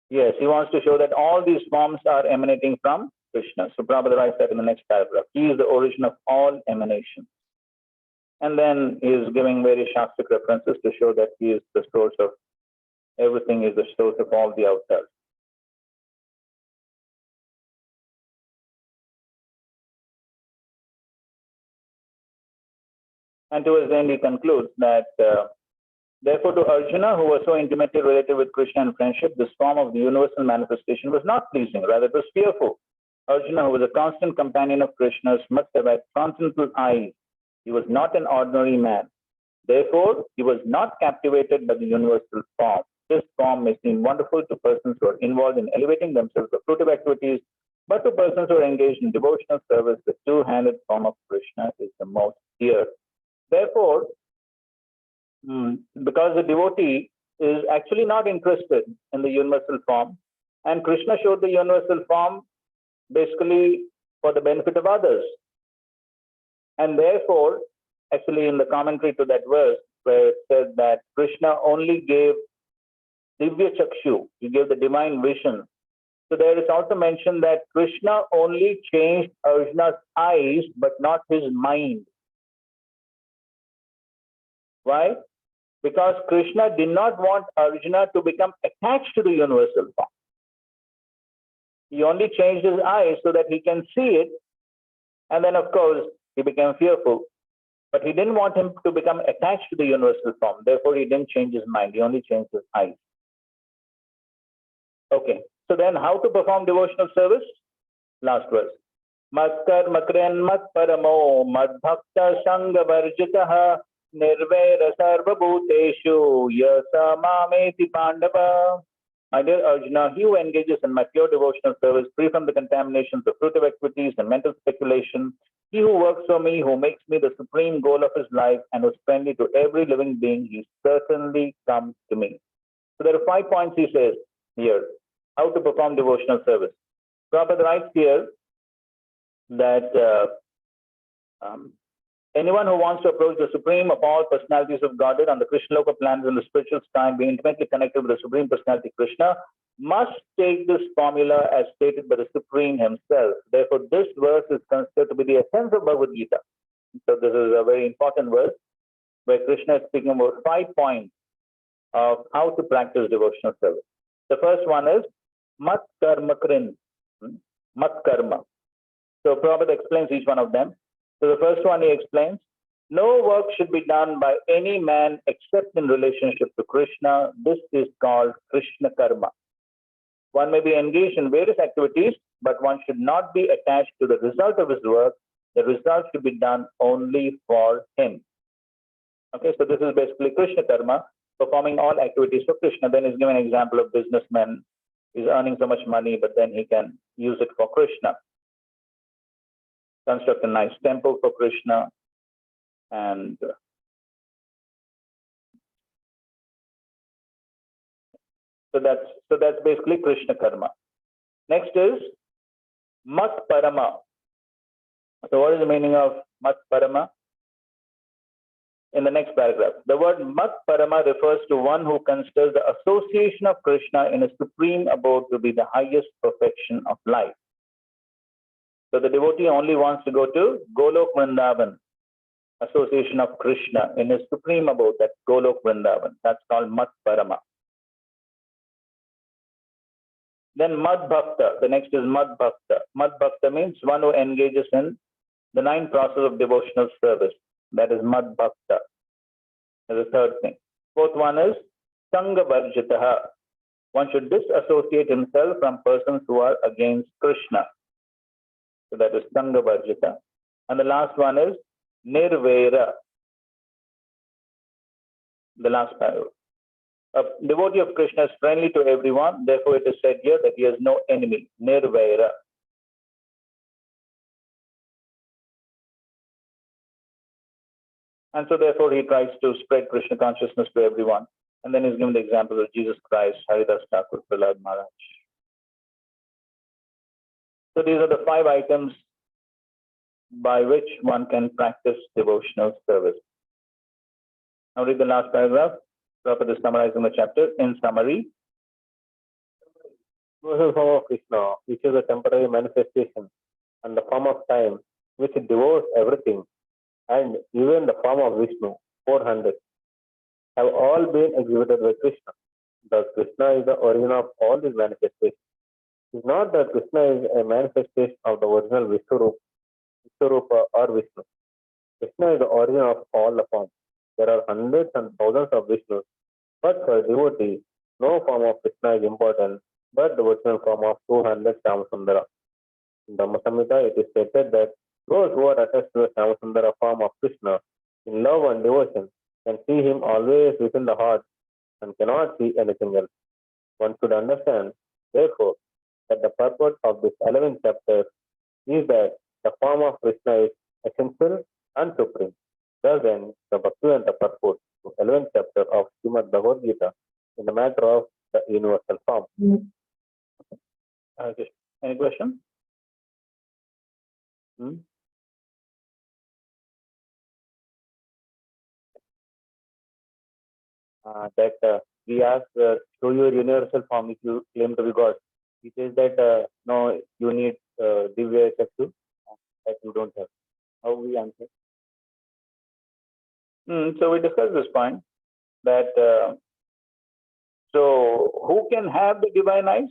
Yes, he wants to show that all these forms are emanating from Krishna. So Prabhupada writes that in the next paragraph. He is the origin of all emanations. And then he is giving various Shastric references to show that he is the source of everything, is the source of all the avatars. And towards the end, he concludes that, therefore, to Arjuna, who was so intimately related with Krishna and friendship, this form of the universal manifestation was not pleasing, rather it was fearful. Arjuna, who was a constant companion of Krishna's, must have had transcendental eyes. He was not an ordinary man. Therefore, he was not captivated by the universal form. This form may seem wonderful to persons who are involved in elevating themselves to fruitive activities, but to persons who are engaged in devotional service, the two-handed form of Krishna is the most dear. Therefore, because the devotee is actually not interested in the universal form, and Krishna showed the universal form basically for the benefit of others. And therefore, actually in the commentary to that verse, where it said that Krishna only gave Divya Chakshu, he gave the divine vision. So there is also mentioned that Krishna only changed Arjuna's eyes, but not his mind. Why? Because Krishna did not want Arjuna to become attached to the universal form. He only changed his eyes so that he can see it. And then, of course, he became fearful. But he didn't want him to become attached to the universal form. Therefore, he didn't change his mind. He only changed his eyes. Okay. So then, how to perform devotional service? Last verse. Matkar makren mat paramo mad bhakta sangha varjitaha nirvaira sarva bhuteshu yasa mameti pandava. My dear Arjuna, he who engages in my pure devotional service, free from the contaminations of fruitive equities and mental speculation, he who works for me, who makes me the supreme goal of his life, and who is friendly to every living being, he certainly comes to me. So there are 5 points he says here, how to perform devotional service. Prabhupada writes here that anyone who wants to approach the supreme of all personalities of Godhead on the Krishna Loka plans in the spiritual sky and be intimately connected with the supreme personality Krishna must take this formula as stated by the Supreme himself. Therefore, this verse is considered to be the essence of Bhagavad Gita. So this is a very important verse where Krishna is speaking about 5 points of how to practice devotional service. The first one is Mat Karma Krin, Mat Karma. So Prabhupada explains each one of them. So the first one he explains, no work should be done by any man except in relationship to Krishna. This is called Krishna Karma. One may be engaged in various activities, but one should not be attached to the result of his work. The result should be done only for him. Okay, so this is basically Krishna Karma, performing all activities for Krishna. Then he's given an example of businessman. He's earning so much money, but then he can use it for Krishna. Construct a nice temple for Krishna, and so that's basically Krishna Karma. Next is Mat Parama. So what is the meaning of Mat Parama? In the next paragraph, the word Mat Parama refers to one who considers the association of Krishna in a supreme abode to be the highest perfection of life. So the devotee only wants to go to Golok Vrindavan, association of Krishna in his supreme abode, that's Golok Vrindavan. That's called Mat Parama. Then Mad Bhakta, the next is Mad Bhakta. Mad Bhakta means one who engages in the 9 process of devotional service. That is Mad Bhakta. That's the third thing. Fourth one is Sangha Varjitaha. One should disassociate himself from persons who are against Krishna. So that is Sangha Varjita. And the last one is Nirvaira. The last paragraph. A devotee of Krishna is friendly to everyone. Therefore, it is said here that he has no enemy. Nirvaira. And so therefore, he tries to spread Krishna consciousness to everyone. And then he's given the example of Jesus Christ, Haridas Thakur, Prahlad Maharaj. So these are the 5 items by which one can practice devotional service. Now read the last paragraph. Prabhupada is summarizing the chapter. In summary, universal form of Krishna, which is a temporary manifestation, and the form of time, which devours everything, and even the form of Vishnu, 400, have all been exhibited by Krishna. Thus, Krishna is the origin of all these manifestations. It's not that Krishna is a manifestation of the original Vishwarupa or Vishnu. Krishna is the origin of all the forms. There are hundreds and thousands of Vishnus, but for a devotee, no form of Krishna is important, but the original form of 200 Shyamasundara. In Dhamma Samhita, it is stated that those who are attached to the Shyamasundara form of Krishna in love and devotion can see him always within the heart and cannot see anything else. One should understand, therefore, that the purport of this 11th chapter is that the form of Krishna is essential and supreme. Thus then, the Bhaktivedanta purport to 11th chapter of Srimad Bhagavad Gita in the matter of the universal form. Okay. Any question? We ask, show your universal form if you claim to be God. He says that no, you need Divya Chaksu that you don't have. How we answer? So we discussed this point that so who can have the divine eyes?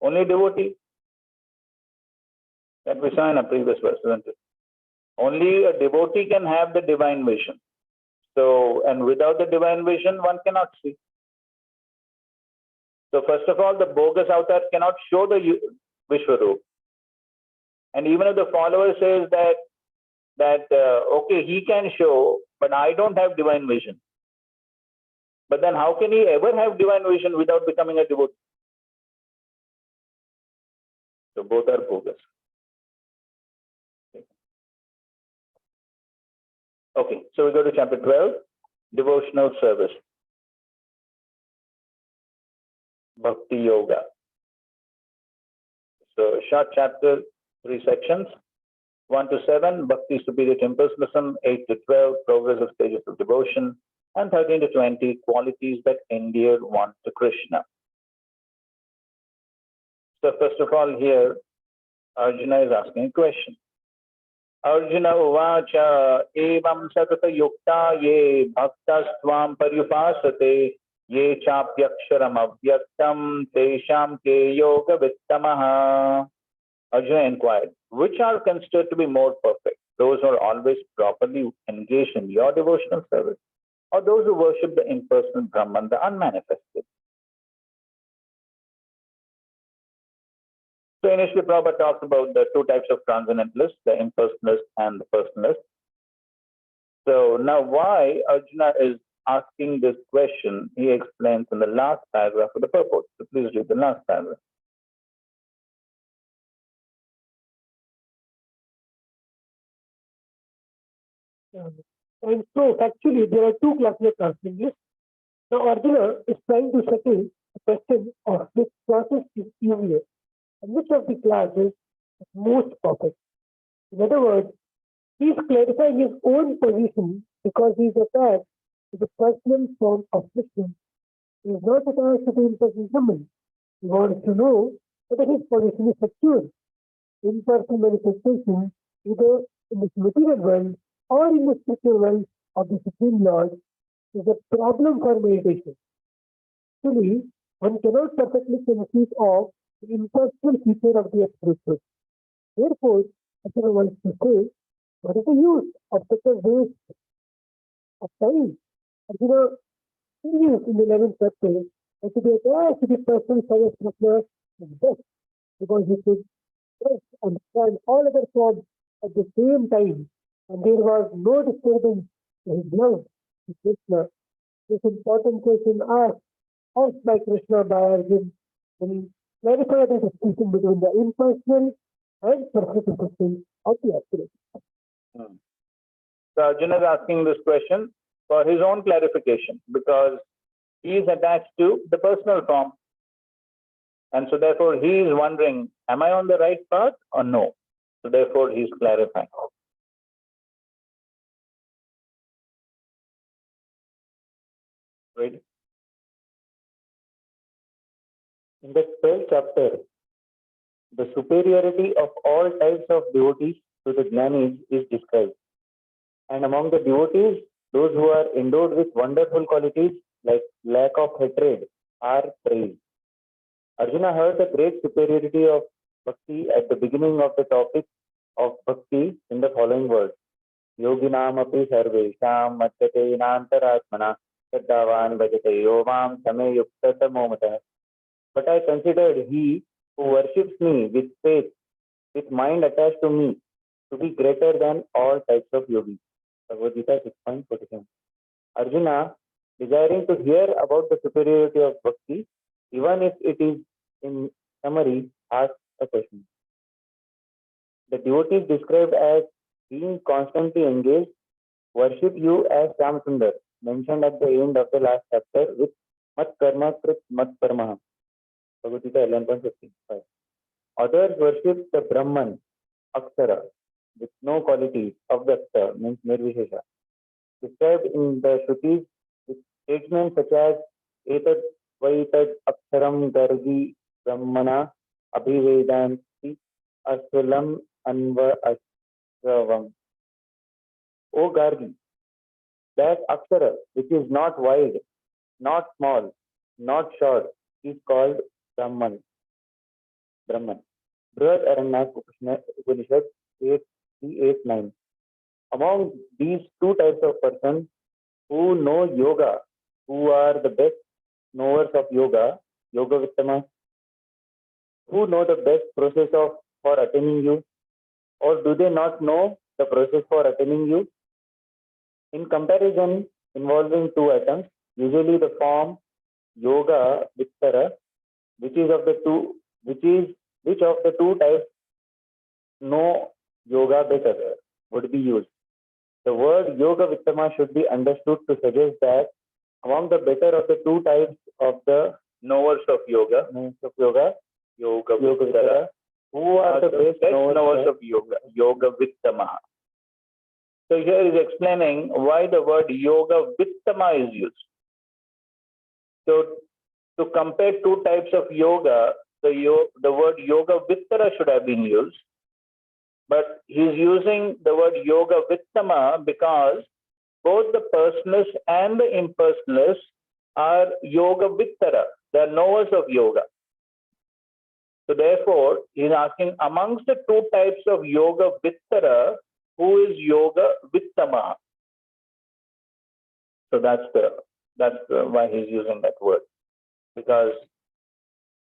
Only devotee. That we saw in a previous verse, isn't it? Only a devotee can have the divine vision. So, and without the divine vision, one cannot see. So, first of all, the bogus avatar cannot show the Vishwarup. And even if the follower says that okay, he can show, but I don't have divine vision. But then how can he ever have divine vision without becoming a devotee? So both are bogus. Okay, so we go to chapter 12, devotional service. Bhakti Yoga. So short chapter, 3 sections. 1 to 7, Bhakti Superior to Impersonalism. 8 to 12, Progressive Stages of Devotion. And 13 to 20, Qualities that endear one to Krishna. So first of all here, Arjuna is asking a question. Arjuna uvacha evam satata yukta ye bhaktasvam paryupasate ye chapyaksharam avyaktam tesham ke yoga vittamaha. Arjuna inquired, which are considered to be more perfect? Those who are always properly engaged in your devotional service, or those who worship the impersonal Brahman, the unmanifested? So initially, Prabhupada talked about the 2 types of transcendentalists, the impersonalist and the personalist. So now why Arjuna is asking this question, he explains in the last paragraph of the purport. So please read the last paragraph. And so, actually, there are 2 classes of transcendentalists. Now, Arjuna is trying to settle the question of which process is easier and which of the classes is most perfect. In other words, he is clarifying his own position because he is attached to the personal form of Krishna. He is not attached to the impersonal Brahman. He wants to know whether his position is secure. Impersonal manifestation, either in this material world or in the spiritual world of the Supreme Lord, is a problem for meditation. Actually, one cannot perfectly conceive of the impersonal feature of the Absolute Truth. Therefore, Arjuna wants to say, what is the use of such a waste of time? Arjuna continues in the 11th chapter that to be attached to the personal service of Krishna is best because he could first understand all other forms at the same time, and there was no disturbance to his love to Krishna. This important question asked by Krishna by Arjuna will clarify the distinction between the impersonal and personal perception of the Absolute. So Arjuna is asking this question for his own clarification because he is attached to the personal form. And so therefore he is wondering, am I on the right path or no? So therefore he is clarifying. Right? In the 12th chapter, the superiority of all types of devotees to the Jnanis is described. And among the devotees, those who are endowed with wonderful qualities like lack of hatred are praised. Arjuna heard the great superiority of Bhakti at the beginning of the topic of Bhakti in the following words. Yoginam api sarvesham matyate nantaratmana saddavan bhajate yovam same yukta tamomata. But I considered he who worships me with faith, with mind attached to me, to be greater than all types of yogis. Bhagavad Gita 6.47. Arjuna, desiring to hear about the superiority of Bhakti, even if it is in summary, asks a question. The devotees described as being constantly engaged worship you as Shyam Sundar, mentioned at the end of the last chapter with mat karma krit mat parama. Bhagavad Gita 11.15. Others worship the Brahman, Akshara, with no qualities of Vyakta, means Nirvishesha, described in the Shrutis with statements such as Etad Vaitad Aksharam Gargi Brahmana Abhivedanti Asvalam Anva Asravam. O Gargi, that Akshara, which is not wide, not small, not short, is called Brahman. Brahman. Brihat Aranyak Upanishad 8.3.8.9. Among these two types of persons who know yoga, who are the best knowers of yoga, yoga vittama, who know the best process for attaining you, or do they not know the process for attaining you? In comparison involving two atoms, usually the form yoga vittara, which of the two types know yoga better, would be used. The word yoga vittama should be understood to suggest that among the better of the two types of the Knowers of yoga, yoga vittara, who are the best knowers of yoga, yoga vittama. So here is explaining why the word yoga vittama is used. So to compare two types of yoga, the word yoga vittara should have been used. But he's using the word yoga vittama because both the personalists and the impersonalists are yoga vittara. They are knowers of yoga. So therefore, he's asking amongst the two types of yoga vittara, who is yoga vittama? So that's why he's using that word, because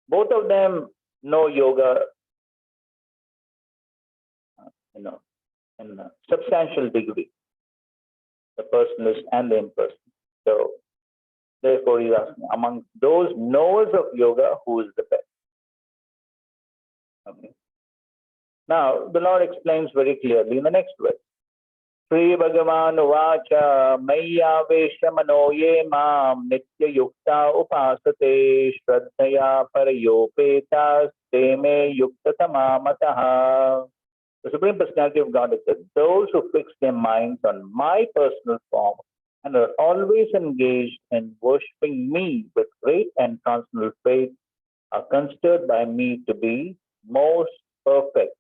both of them know yoga, in a substantial degree, the personalist and the impersonal. So therefore, he's asking among those knowers of yoga, who is the best? Okay. Now, the Lord explains very clearly in the next verse. Sri Bhagavan Vacha Mayavesha Manoye Mam Nitya Yukta Upasate Shraddhaya Parayopetas Teme Yukta Tamamataha. The Supreme Personality of God has said, those who fix their minds on my personal form and are always engaged in worshipping me with great and transcendental faith are considered by me to be most perfect.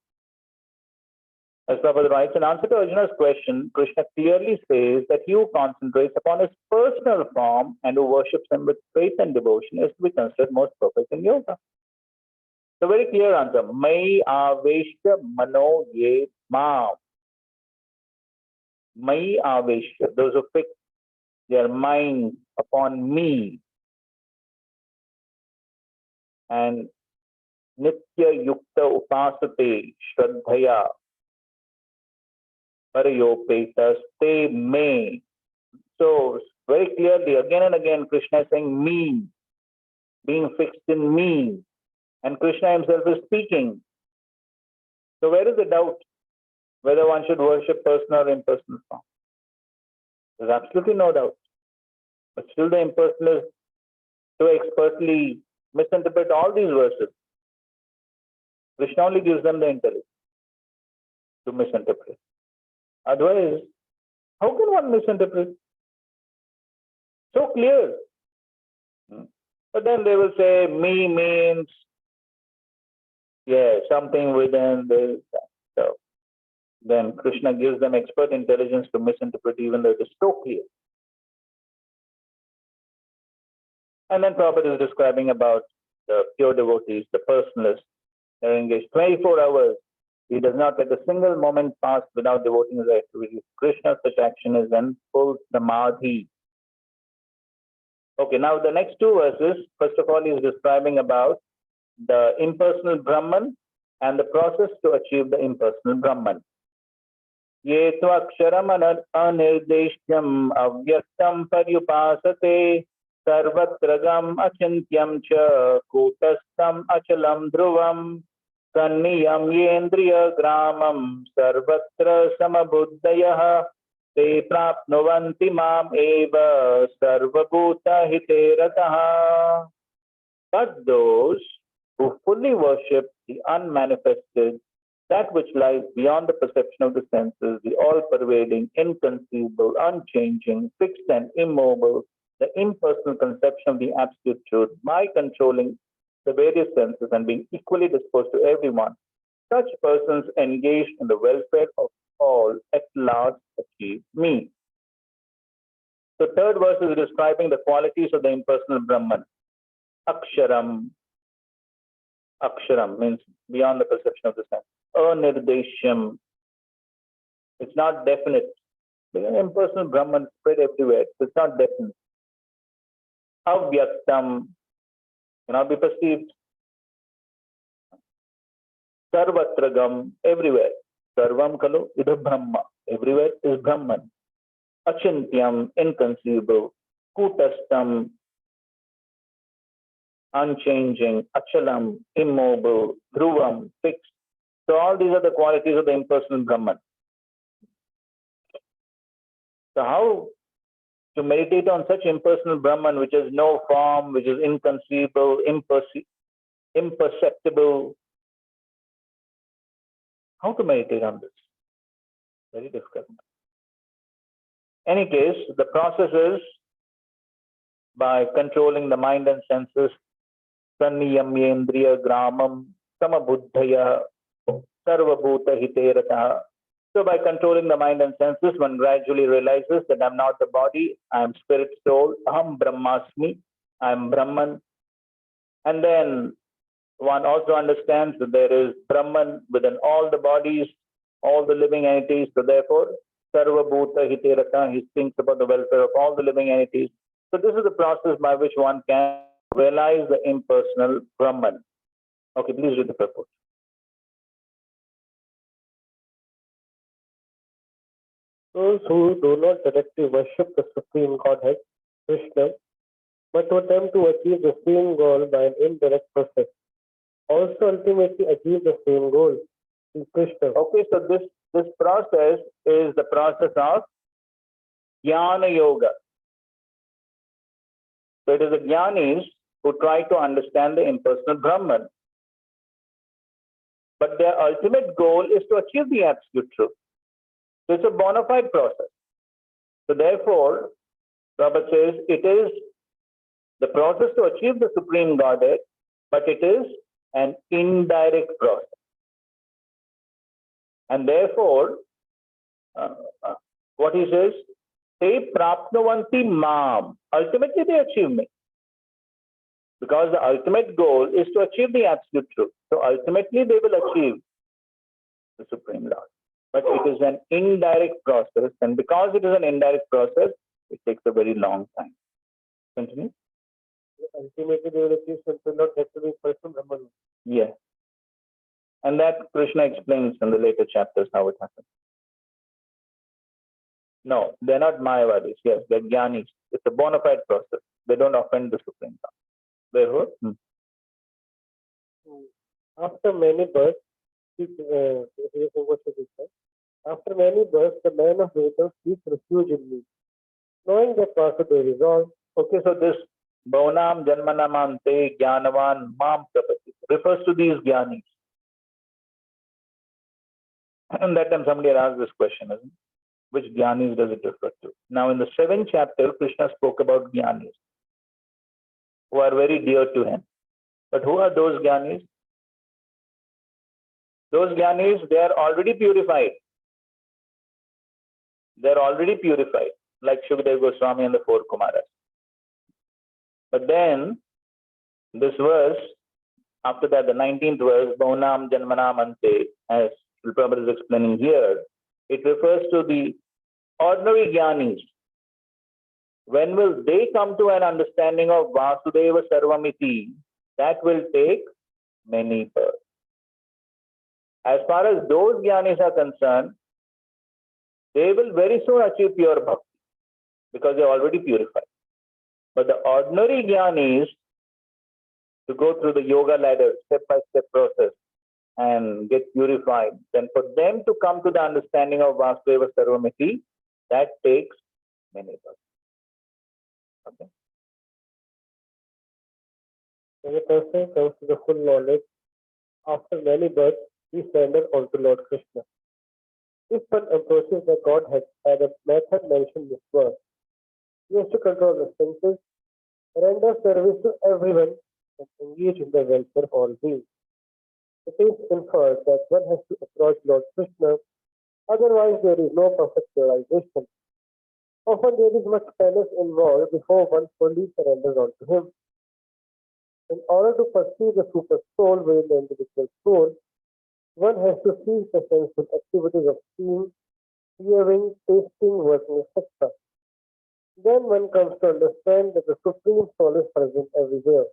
As Prabhupada writes, in answer to Arjuna's question, Krishna clearly says that he who concentrates upon his personal form and who worships him with faith and devotion is to be considered most perfect in yoga. So very clear answer. Mai aveshya mano ye mam. Mai aveshya. Those who fix their mind upon me. And nitya yukta upasate shraddhaya parayopetas te me. So very clearly, again and again, Krishna is saying me, being fixed in me. And Krishna himself is speaking. So where is the doubt whether one should worship personal or impersonal form? There's absolutely no doubt. But still the impersonalists so expertly misinterpret all these verses. Krishna only gives them the intelligence to misinterpret. Otherwise, how can one misinterpret? So clear. But then they will say, me means, something within this. So then Krishna gives them expert intelligence to misinterpret even though it is so clear. And then Prabhupada is describing about the pure devotees, the personalists. They're engaged 24 hours. He does not let a single moment pass without devoting his activity. Krishna, such action is then full samadhi. Okay, now the next two verses, first of all, he is describing about the impersonal Brahman and the process to achieve the impersonal Brahman. Ye tvaksharam anirdeshyam avyaktam paryupasate sarvatragam achintyam cha kutastam achalam dhruvam kanniyam yendriya gramam sarvatra samabuddhayah te prapnuvanti mam eva sarvabhuta hite rataha. But those who fully worship the unmanifested, that which lies beyond the perception of the senses, the all-pervading, inconceivable, unchanging, fixed and immobile, the impersonal conception of the absolute truth, by controlling the various senses and being equally disposed to everyone, such persons engaged in the welfare of all at last achieve me. The third verse is describing the qualities of the impersonal Brahman. Aksharam. Aksharam means beyond the perception of the sense. Anirdeshyam. It's not definite. The impersonal Brahman spread everywhere. So it's not definite. Avyaktam cannot be perceived. Sarvatragam, everywhere. Sarvam kalu idha Brahma. Everywhere is Brahman. Achintyam, inconceivable. Kutastam, unchanging. Achalam, immobile. Dhruvam, fixed. So all these are the qualities of the impersonal Brahman. So how to meditate on such impersonal Brahman, which has no form, which is inconceivable, imperceptible? How to meditate on this? Very difficult. Any case, the process is by controlling the mind and senses, sanniyamyendriya gramam samabuddhaya sarvabhuta hiterata. So by controlling the mind and senses, one gradually realizes that I'm not the body, I'm spirit soul, aham brahmasmi, I'm Brahman. And then one also understands that there is Brahman within all the bodies, all the living entities. So therefore, sarva bhuta hiterata, he thinks about the welfare of all the living entities. So this is the process by which one can realize the impersonal Brahman. Okay, please read the purport. Those who do not directly worship the Supreme Godhead, Krishna, but who attempt to achieve the same goal by an indirect process, also ultimately achieve the same goal in Krishna. Okay, so this process is the process of Jnana Yoga. So it is the Jnanis who try to understand the impersonal Brahman. But their ultimate goal is to achieve the absolute truth. So it's a bona fide process. So therefore, Prabhupada says it is the process to achieve the Supreme Godhead, but it is an indirect process. And therefore, what he says, te prapnuvanti mam. Ultimately, they achieve me. Because the ultimate goal is to achieve the absolute truth. So ultimately, they will achieve the Supreme Lord. But it is an indirect process. And because it is an indirect process, it takes a very long time. Continue. Ultimately, they will achieve Supreme Lord, that will be personal Brahman. Yeah. And that Krishna explains in the later chapters how it happens. No, they're not Mayavadis. Yes, they're Jnanis. It's a bona fide process. They don't offend the Supreme Lord. Therefore, after many births, after many births, the man of Vedas seeks refuge in me. Knowing that Vasudeva is all, okay, so this Bhavanam Janmanamante Jnanavan Mam Prapati refers to these Jnanis. And that time somebody had asked this question, isn't it? Which Jnanis does it refer to? Now in the 7th chapter, Krishna spoke about Jnanis, who are very dear to him. But who are those Jnanis? Those Jnanis, they are already purified. They're already purified, like Shukadeva Goswami and the 4 Kumaras. But then, this verse, after that, the 19th verse, Bhavanam Janmanam Ante, as Prabhupada is explaining here, it refers to the ordinary Jnanis. When will they come to an understanding of Vasudeva Sarvamiti? That will take many births. As far as those Jnanis are concerned, they will very soon achieve pure bhakti because they are already purified. But the ordinary Jnanis, to go through the yoga ladder, step-by-step process and get purified, then for them to come to the understanding of Vasudeva Sarvamiti, that takes many births. Okay. When a person comes to the full knowledge after many births, he surrenders unto Lord Krishna. If one approaches the Godhead by the method mentioned in this verse, he has to control the senses, render service to everyone, and engage in the welfare of all beings. It is inferred that one has to approach Lord Krishna, otherwise there is no perfect realization. Often there is much penance involved before one fully surrenders unto him. In order to perceive the super soul within the individual soul, one has to cease the sensual activities of seeing, hearing, tasting, working, etc. Then one comes to understand that the Supreme Soul is present everywhere.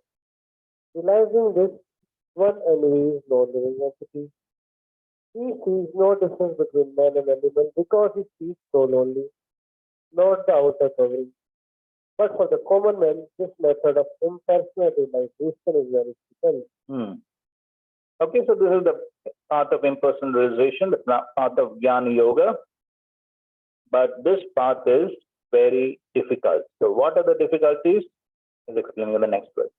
Realizing this, one envies no living entity. He sees no difference between man and animal because he sees soul only, not the outer covering. But for the common man, this method of impersonal realization is very difficult. Okay, so this is the path of impersonalization, the path of Jnana Yoga. But this path is very difficult. So what are the difficulties? Is explaining in the next verse.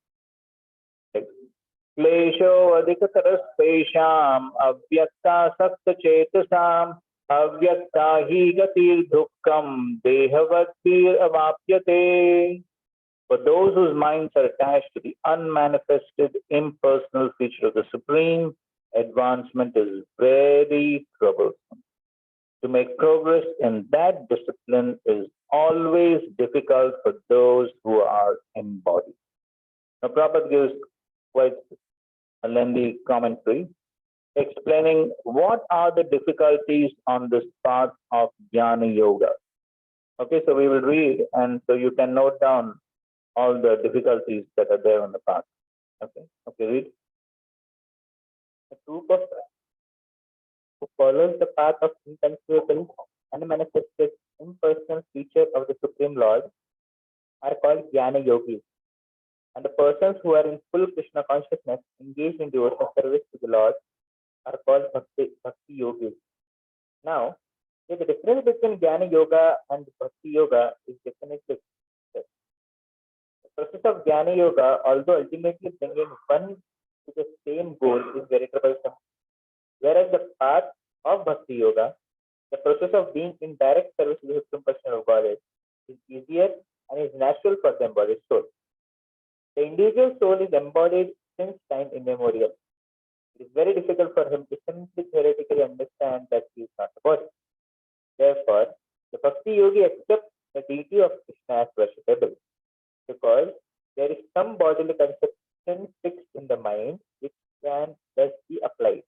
क्लेशो अधिकतरस्तेषाम् अव्यक्ता सक्तचेतसाम् अव्यक्ता हि गतिर्दुःखम् देहवद्भिरवाप्यते. For those whose minds are attached to the unmanifested, impersonal feature of the Supreme, advancement is very troublesome. To make progress in that discipline is always difficult for those who are embodied. Now, Prabhupada gives quite a lengthy commentary explaining what are the difficulties on this path of Jnana Yoga. Okay, so we will read, and so you can note down all the difficulties that are there on the path. Okay, read. A group of who follows the path of inconceivable, unmanifested, impersonal feature of the Supreme Lord are called Jnana Yogis. And the persons who are in full Krishna consciousness engaged in devotional service to the Lord are called Bhakti Yogis. Now, the difference between Jnana Yoga and Bhakti Yoga is definitely the process of Jnana Yoga, although ultimately bringing one to the same goal, is very troublesome. Whereas the path of Bhakti Yoga, the process of being in direct service to the Supreme Personality of Godhead, is easier and is natural for the embodied soul. The individual soul is embodied since time immemorial. It is very difficult for him to simply theoretically understand that he is not a body. Therefore, the Bhakti Yogi accepts the deity of Krishna as worshipable because there is some bodily conception fixed in the mind which can thus be applied.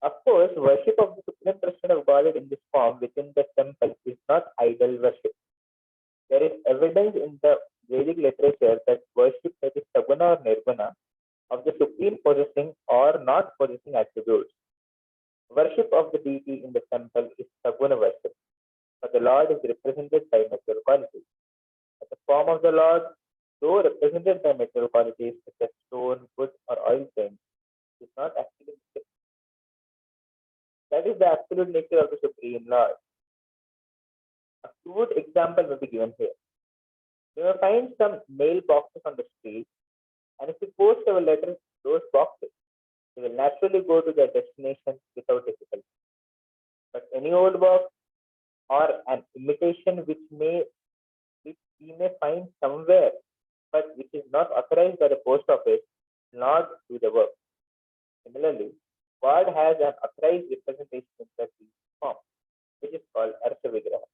Of course, worship of the Supreme Person of Godhead in this form within the temple is not idol worship. There is evidence in the Vedic literature that worship that is Saguna or Nirguna of the Supreme possessing or not possessing attributes. Worship of the deity in the temple is Saguna worship, but the Lord is represented by material qualities. But the form of the Lord, though represented by material qualities such as stone, wood, or oil paint, is not actually material. That is the absolute nature of the Supreme Lord. A crude example will be given here. We will find some mail boxes on the street, and if we post our letters to those boxes, they will naturally go to their destination without difficulty. But any old box or an imitation which we may find somewhere, but which is not authorized by the post office, will not do the work. Similarly, God has an authorized representation in the form, which is called Artha Vigraha.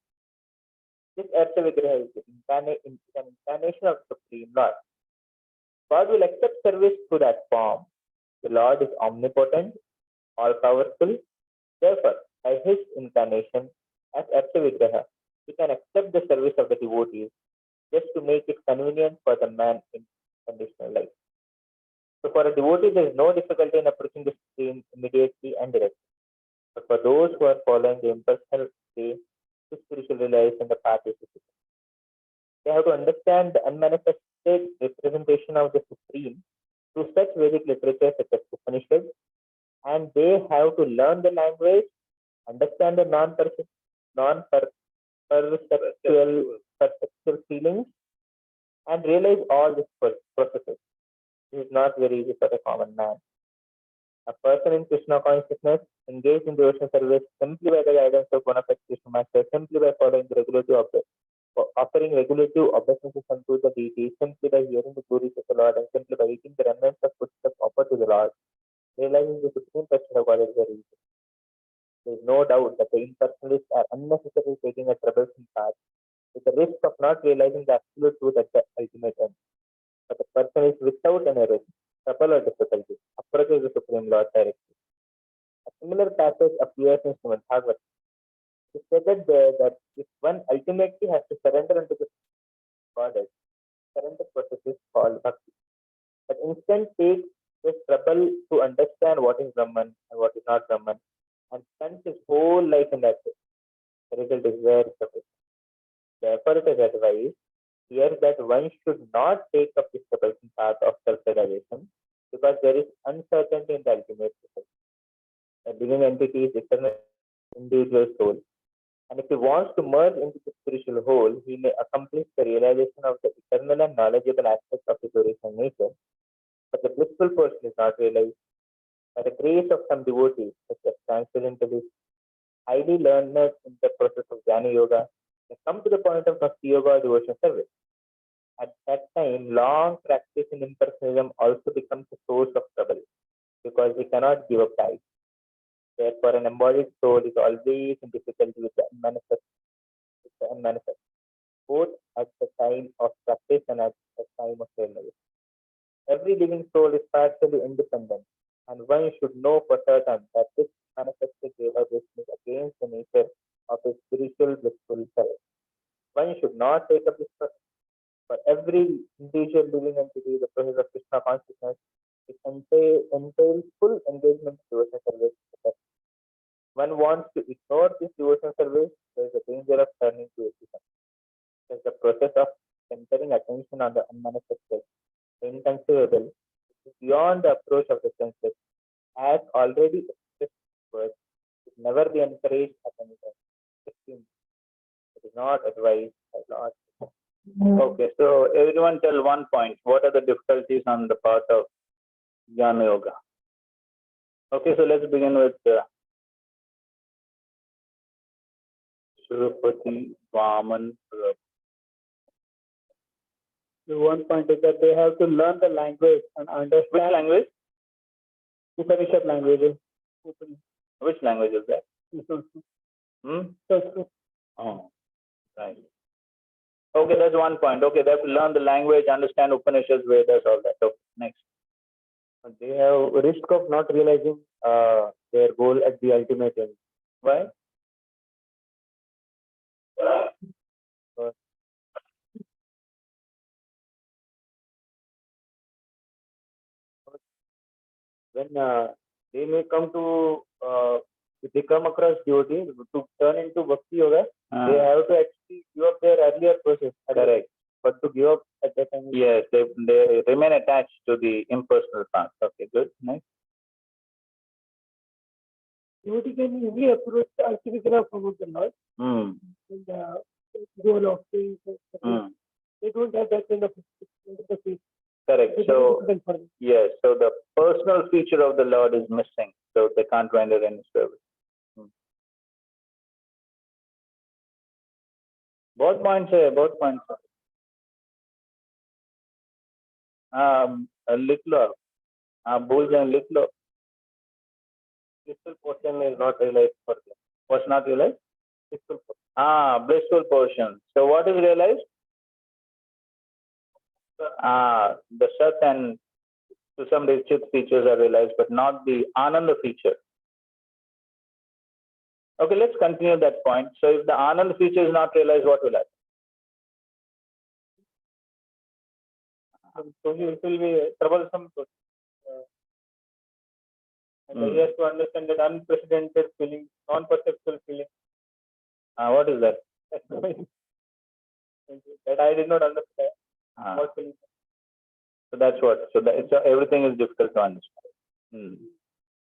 This Artha Vigraha is an incarnation of the Supreme Lord. God will accept service through that form. The Lord is omnipotent, all-powerful. Therefore, by his incarnation as Artha Vigraha, he can accept the service of the devotees just to make it convenient for the man in conditional life. So for a devotee, there is no difficulty in approaching the Supreme immediately and directly. But for those who are following the impersonal way to spiritual life and the path is difficult. They have to understand the unmanifested representation of the Supreme through such Vedic literature such as Upanishads, and they have to learn the language, understand the perceptual feelings and realize all these processes. This is not very easy for a common man. A person in Krishna consciousness engaged in devotional service simply by the guidance of one of its Krishna masters, simply by following the offering regulative obeisances unto the deity, simply by hearing the glories of the Lord, and simply by eating the remnants of footsteps offered to the Lord, realizing the supreme person of God is the reason. There is no doubt that the impersonalists are unnecessarily taking a troublesome path with the risk of not realizing the absolute truth at the ultimate end. But the person is without any risk, trouble or difficulty, approaches the Supreme Lord directly. A similar passage appears in Srimad Bhagavatam. It is stated there that if one ultimately has to surrender unto the Goddess, surrender process is called bhakti. But instant takes this trouble to understand what is Brahman and what is not Brahman, and spends his whole life in that way. The result is very sufficient. Therefore, it is advised here that one should not take up this troublesome path of self-realization because there is uncertainty in the ultimate result. A living entity is eternal individual soul. And if he wants to merge into the spiritual whole, he may accomplish the realization of the eternal and knowledgeable aspects of his original nature. But the blissful portion is not realized. By the grace of some devotees, such as transcendentalist, highly learned in the process of Jnana Yoga, they come to the point of Bhakti Yoga or devotional service. At that time, long practice in impersonalism also becomes a source of trouble because we cannot give up life. Therefore, an embodied soul is always in difficulty with the unmanifest, both at the time of practice and at the time of realization. Every living soul is partially independent, and one should know for certain that this manifested realization is against the nature of a spiritual blissful self. One should not take up this process. For every individual living entity, the process of Krishna consciousness entails full engagement in devotional service. One wants to ignore this devotional service, there is a danger of turning to atheism. Because the process of centering attention on the unmanifested, the inconceivable, is beyond the approach of the senses, as already expressed words, should never be encouraged at any time. It is not advised by Lord. Okay, so everyone tell 1 point. What are the difficulties on the part of Jnana Yoga? Okay, so let's begin with Surapati Vaman. The one point is that they have to learn the language and understand. Which language? Upanishad languages. Which language is that? Sanskrit. Oh, right. Okay, that's 1 point. Okay, they have to learn the language, understand Upanishads, Vedas, all that. Okay, next. They have a risk of not realizing their goal at the ultimate end. Why? When they may come to, if they come across devotee to turn into Bhakti Yoga, they have to actually give up their earlier process. Correct. But to give up at that time. Yes, they remain attached to the impersonal path. Okay, good. Next. Devotee can easily approach the Archivigara form of the Lord. Mm. And goal of things. They don't have that kind of faith. Correct. So, yes, so the personal feature of the Lord is missing, so they can't render any service. बहुत points है, बहुत points है। लिख लो आप भूल जाए, लिख लो। Blissful portion is not realized for them. What's not realized? Blissful portion. Blissful portion. So what is realized? The Sat and to some degree Chit features are realized, but not the Ananda feature. Okay, let's continue that point. So if the Ananda feature is not realized, what will happen? So it will be troublesome. And he has to understand that unprecedented feeling, non-perceptual feeling. What is that? That I did not understand. So that's what. So everything is difficult to understand.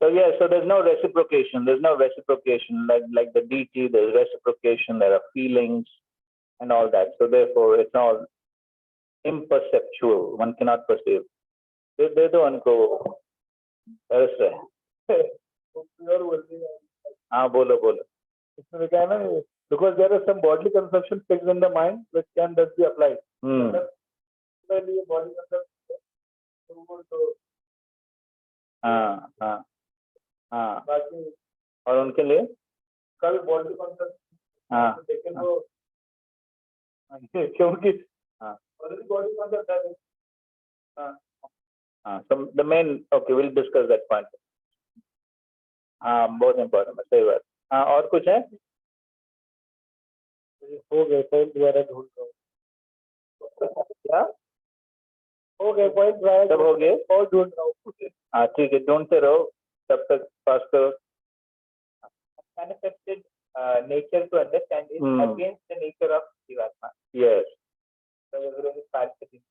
So yeah, so there's no reciprocation. There's no reciprocation like the DT. There's reciprocation. There are feelings and all that. So therefore, it's all imperceptual. One cannot perceive. दे दो उनको तरस रहे. हाँ बोलो बोलो. इसमें क्या है ना, because there is some bodily conception fixed in the mind which can thus be applied. Body conception, तो हाँ हाँ हाँ. बाकी और उनके लिए कल बॉडी conception हाँ देखें तो क्योंकि हाँ already body concept है. हाँ हाँ. So the main, okay, we'll discuss that point. हाँ बहुत important है, सही बात. हाँ और कुछ है? हो गए पॉइंट द्वारा ढूंढ रहा हूँ. क्या हो गए पॉइंट द्वारा सब हो गए? और ढूंढ रहा हूँ. हाँ ठीक है, ढूंढते रहो तब तक पास करो. Manifested nature to understand is against the nature of Jivatma. Yes. So everyone is participating.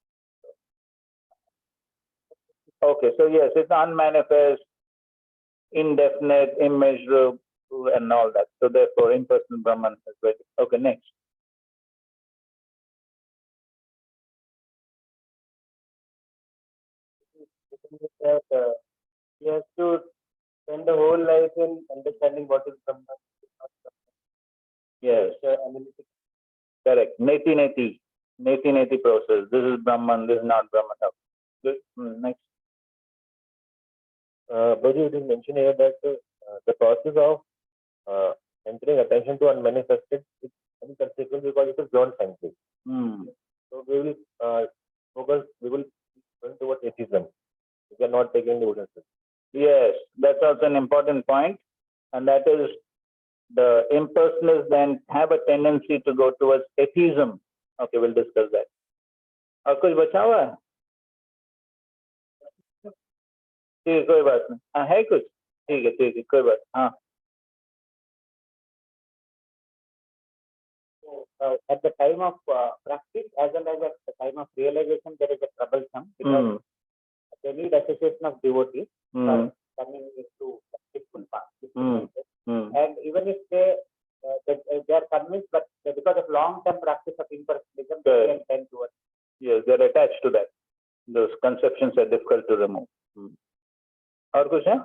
Okay, so yes, it's unmanifest, indefinite, immeasurable, and all that. So therefore, impersonal Brahman is very. Okay, next. That he has to spend the whole life in understanding what is Brahman. Yes, Analytic. correct. Neti process. This is Brahman. This is not Brahman. Good. Next. But it is mentioned here that the process of entering attention to unmanifested is inconsequential because it is beyond scientific. So we will focus. We will going towards atheism. We are not taking the evidences. Yes, that's also an important point, and that is the impersonalists then have a tendency to go towards atheism. Okay, we'll discuss that. और कुछ बचा हुआ है? ठीक है, कोई बात नहीं. हाँ है कुछ? ठीक है, कोई बात. हाँ. At the time of practice as well as at the time of realization, there is a troublesome because they need association of devotees for coming into peaceful path. And even if they are convinced, but because of long-term practice of impersonalism, they can tend towards. Yes, they're attached to that. Those conceptions are difficult to remove. और कुछ है?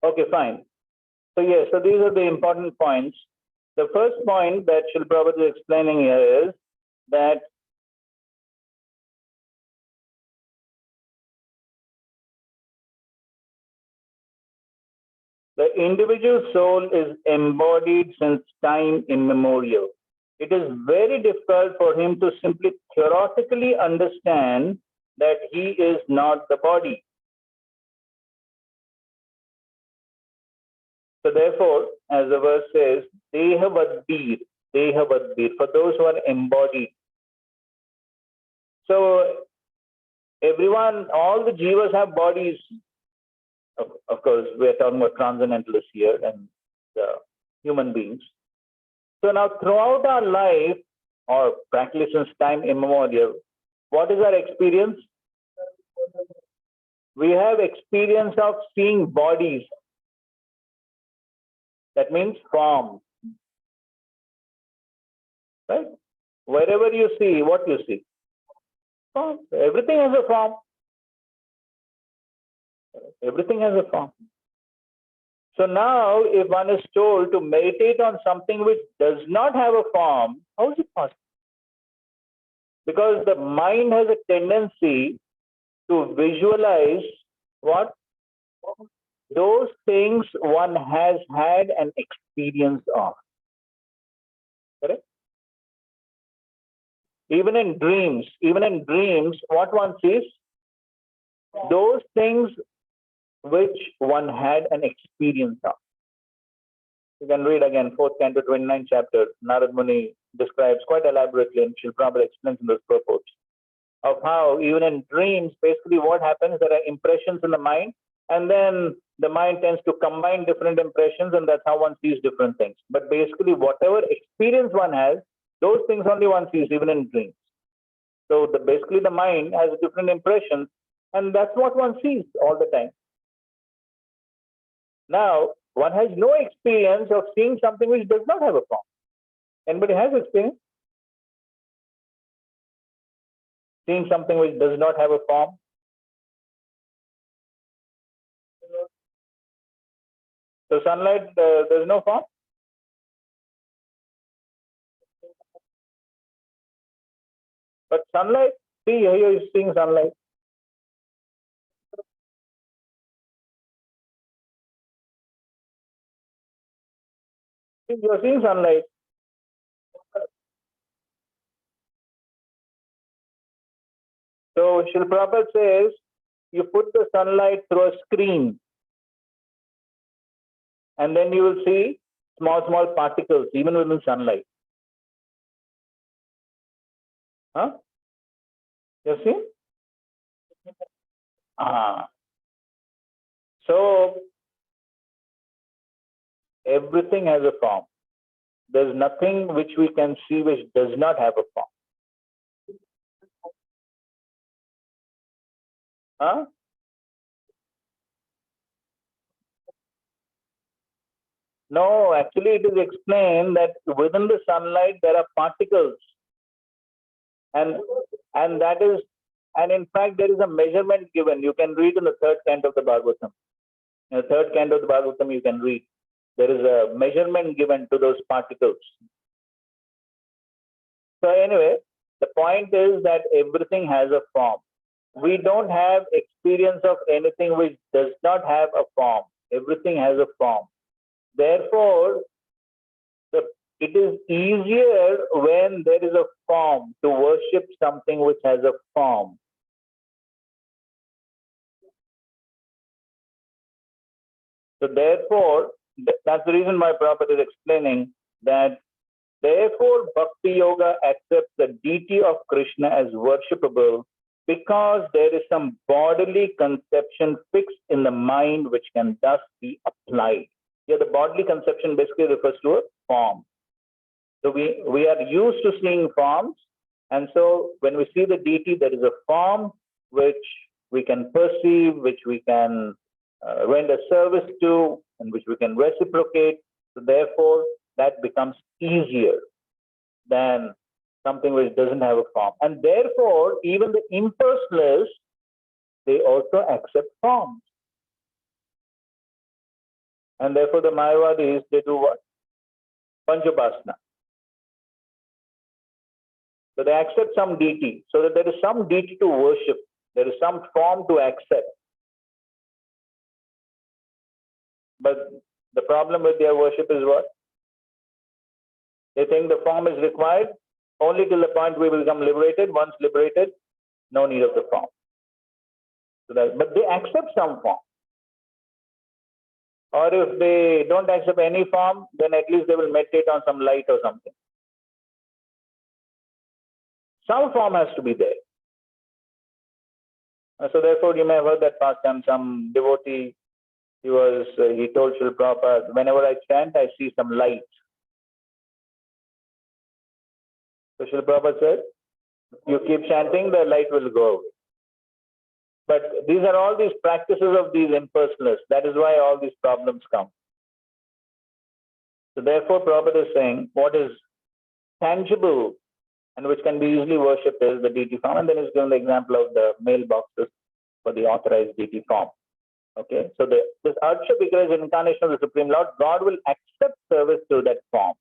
Okay, fine. So yes, so these are the important points. The first point that Srila Prabhupada is explaining here is that the individual soul is embodied since time immemorial. It is very difficult for him to simply theoretically understand that he is not the body. So therefore, as the verse says, Dehavadbir, for those who are embodied. So everyone, all the jivas have bodies. Of course, we are talking about transcendentalists here and human beings. So now throughout our life, or practically since time immemorial, what is our experience? We have experience of seeing bodies. That means form. Right? Wherever you see, what you see? Form. Everything has a form. Everything has a form. So now, if one is told to meditate on something which does not have a form, how is it possible? Because the mind has a tendency to visualize what? Those things one has had an experience of. Correct? Even in dreams, what one sees? Those things which one had an experience of. You can read again, 4th Canto, 29th chapter. Narad Muni describes quite elaborately, and Srila Prabhupada explains in those purports, of how even in dreams, basically what happens, there are impressions in the mind, and then the mind tends to combine different impressions, and that's how one sees different things. But basically, whatever experience one has, those things only one sees, even in dreams. So basically the mind has different impressions, and that's what one sees all the time. Now, one has no experience of seeing something which does not have a form. Anybody has experience? Seeing something which does not have a form? So sunlight, there's no form? But sunlight, see, here you're seeing sunlight. You're seeing sunlight. So Srila Prabhupada says, you put the sunlight through a screen, and then you will see small particles even within sunlight. Huh? You see? So everything has a form. There's nothing which we can see which does not have a form. Huh? No, actually it is explained that within the sunlight there are particles. And that is, and in fact there is a measurement given. You can read in the third canto of the Bhagavatam. In the third canto of the Bhagavatam you can read. There is a measurement given to those particles. So anyway, the point is that everything has a form. We don't have experience of anything which does not have a form. Everything has a form. Therefore, it is easier when there is a form to worship something which has a form. So therefore, that's the reason why Prabhupada is explaining that therefore Bhakti Yoga accepts the deity of Krishna as worshipable because there is some bodily conception fixed in the mind which can thus be applied. Here the bodily conception basically refers to a form. So we are used to seeing forms, and so when we see the deity, there is a form which we can perceive, which we can render service to, and which we can reciprocate. So therefore, that becomes easier than something which doesn't have a form. And therefore, even the impersonalists, they also accept forms. And therefore, the Mayavadis, they do what? Panchapasana. So they accept some deity, so that there is some deity to worship. There is some form to accept. But the problem with their worship is what? They think the form is required only till the point we become liberated. Once liberated, no need of the form. So but they accept some form. Or if they don't accept any form, then at least they will meditate on some light or something. Some form has to be there. So therefore, you may have heard that past time, some devotee, he told Srila Prabhupada, whenever I chant, I see some light. So Srila Prabhupada said, you keep chanting, the light will go away. But these are all these practices of these impersonalists. That is why all these problems come. So therefore, Prabhupada is saying, what is tangible and which can be easily worshipped is the deity form. And then he's given the example of the mailboxes for the authorized deity form. Okay, so this Archa Vigraha is incarnation of the Supreme Lord. God will accept service through that form.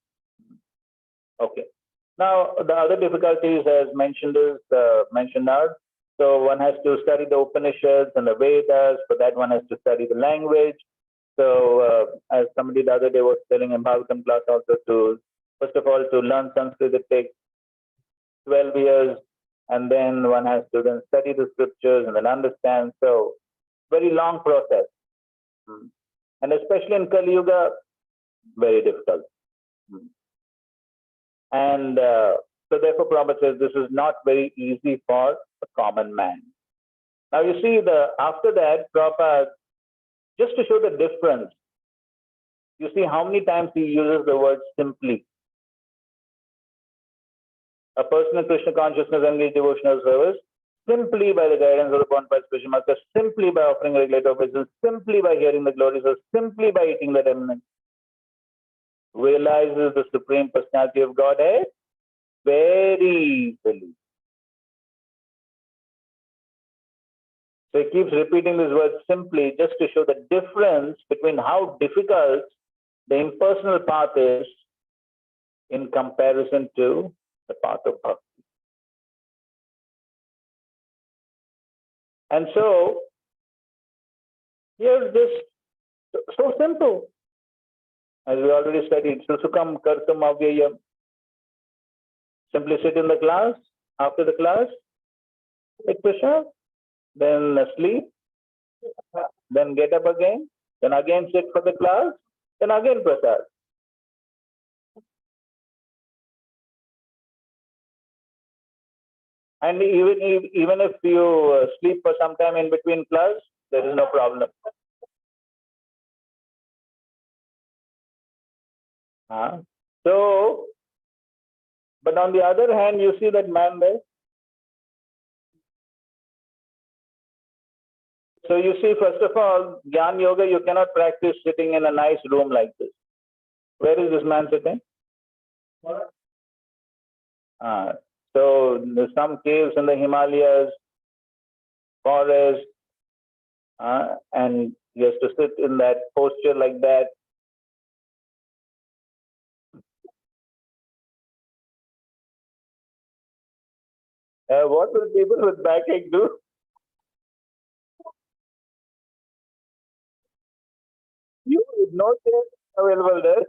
Okay. Now, the other difficulties as mentioned are, so one has to study the Upanishads and the Vedas. For that, one has to study the language. So, as somebody the other day was telling in Bhagavatam class also, first of all, to learn Sanskrit, it takes 12 years, and then one has to then study the scriptures and then understand. So, very long process. And especially in Kali Yuga, very difficult. And so therefore Prabhupada says this is not very easy for a common man. Now you see, after that, Prabhupada, just to show the difference, you see how many times he uses the word simply. A person in Krishna consciousness engaged devotional service simply by the guidance of the bona fide spiritual master, simply by offering regular obeisance, simply by hearing the glories, or simply by eating the remnant, realizes the Supreme Personality of Godhead very easily. So he keeps repeating this word simply just to show the difference between how difficult the impersonal path is in comparison to the path of bhakti. And so, here just so simple. As we already studied, Susukam Kartum Avyayam. Simply sit in the class, after the class, take prasad, then sleep, then get up again, then again sit for the class, then again prasad. And even if you sleep for some time in between class, there is no problem. So, but on the other hand, you see that man there. So you see, first of all, Jnana Yoga, you cannot practice sitting in a nice room like this. Where is this man sitting? So there's some caves in the Himalayas, forest, and he has to sit in that posture like that. What will people with backache do? You with no chair available there.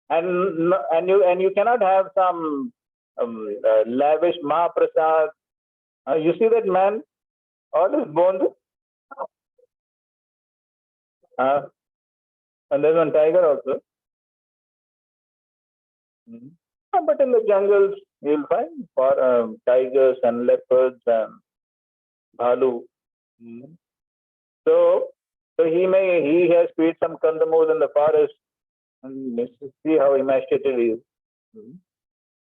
And you cannot have some lavish Mahaprasad. You see that man, all his bones. And there's one tiger also. But in the jungles, you'll find tigers and leopards and bhalu. So he has to eat some kandamur in the forest, and let's see how emaciated he is.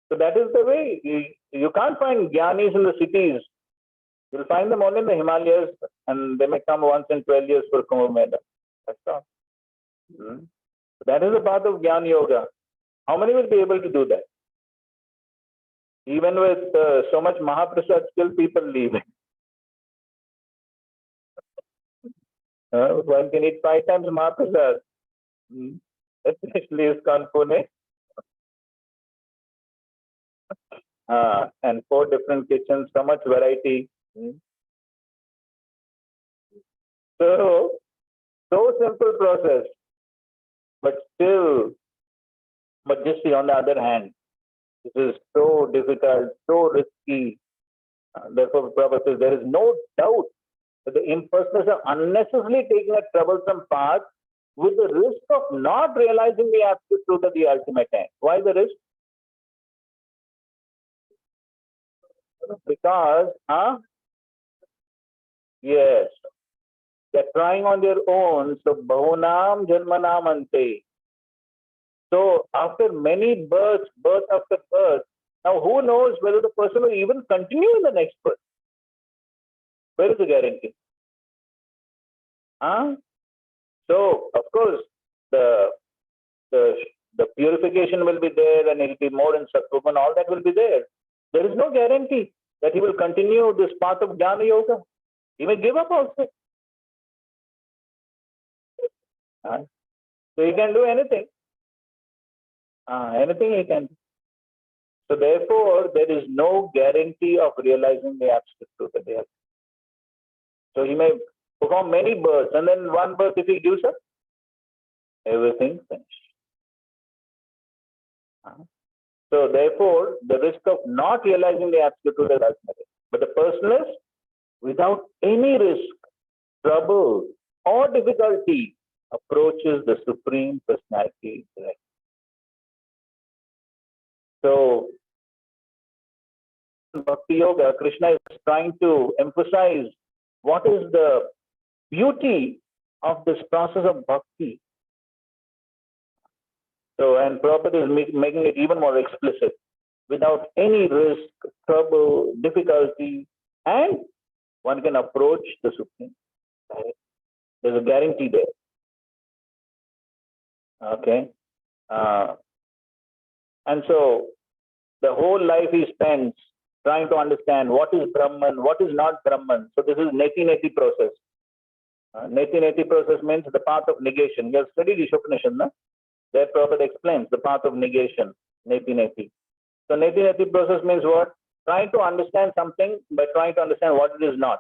So that is the way. You can't find jnanis in the cities. You'll find them only in the Himalayas, and they may come once in 12 years for Kumbh Mela. That's all. That is the path of Jnana Yoga. How many will be able to do that? Even with so much Mahaprasad, still people leave. One can eat 5 times Mahaprasad. Especially ISKCON Pune. And 4 different kitchens, so much variety. So simple process. But just see, on the other hand, this is so difficult, so risky. Therefore, Prabhupada says there is no doubt that the impersonalists are unnecessarily taking a troublesome path with the risk of not realizing the absolute truth of the ultimate end. Why the risk? Because, yes, they're trying on their own. So, bahunam janmanam ante. So, after many birth after birth, now who knows whether the person will even continue in the next birth? Where is the guarantee? So, of course, the purification will be there, and it will be more in Sattva, and all that will be there. There is no guarantee that he will continue this path of Jnana Yoga. He may give up also. So he can do anything. Anything he can do. So therefore, there is no guarantee of realizing the absolute truth of the absolute. So he may perform many births, and then one birth, if he gives up, everything finished. So therefore, the risk of not realizing the absolute truth is ultimate. But the personalist, without any risk, trouble, or difficulty, approaches the Supreme Personality directly. So, Bhakti Yoga, Krishna is trying to emphasize what is the beauty of this process of bhakti. So, and Prabhupada is making it even more explicit. without any risk, trouble, difficulty, and one can approach the Supreme. There's a guarantee there. Okay. And so the whole life he spends trying to understand what is Brahman, what is not Brahman. So this is neti-neti process. Neti-neti process means the path of negation. You have studied Ishopanishad, no? There Prabhupada explains the path of negation, neti-neti. So neti-neti process means what? Trying to understand something by trying to understand what it is not.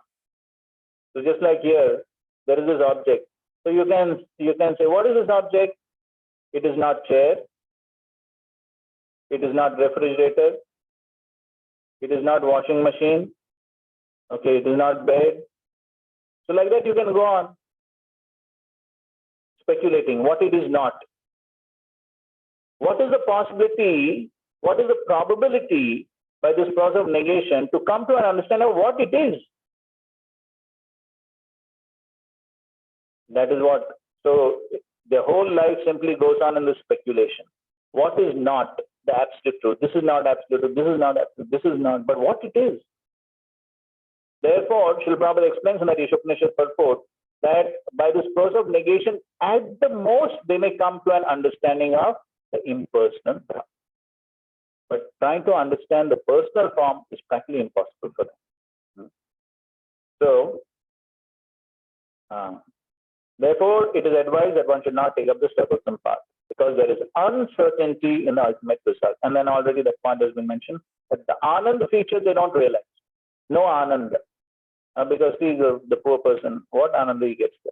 So just like here, there is this object. So you can say, what is this object? It is not chair. It is not refrigerator. It is not washing machine. Okay, it is not bed. So like that you can go on speculating what it is not. What is the possibility, what is the probability by this process of negation to come to an understanding of what it is? That is what, so the whole life simply goes on in this speculation. What is not the absolute truth? This is not absolute truth, this is not absolute, this is not, but what it is. Therefore, Srila Prabhupada explains in that Ishopanishad purport that by this process of negation, at the most, they may come to an understanding of the impersonal Brahman. But trying to understand the personal form is practically impossible for them. So, therefore, it is advised that one should not take up the troublesome path because there is uncertainty in the ultimate result. And then already that point has been mentioned that the Ananda feature they don't realize. No Ananda. Because see, the poor person, what Ananda he gets there?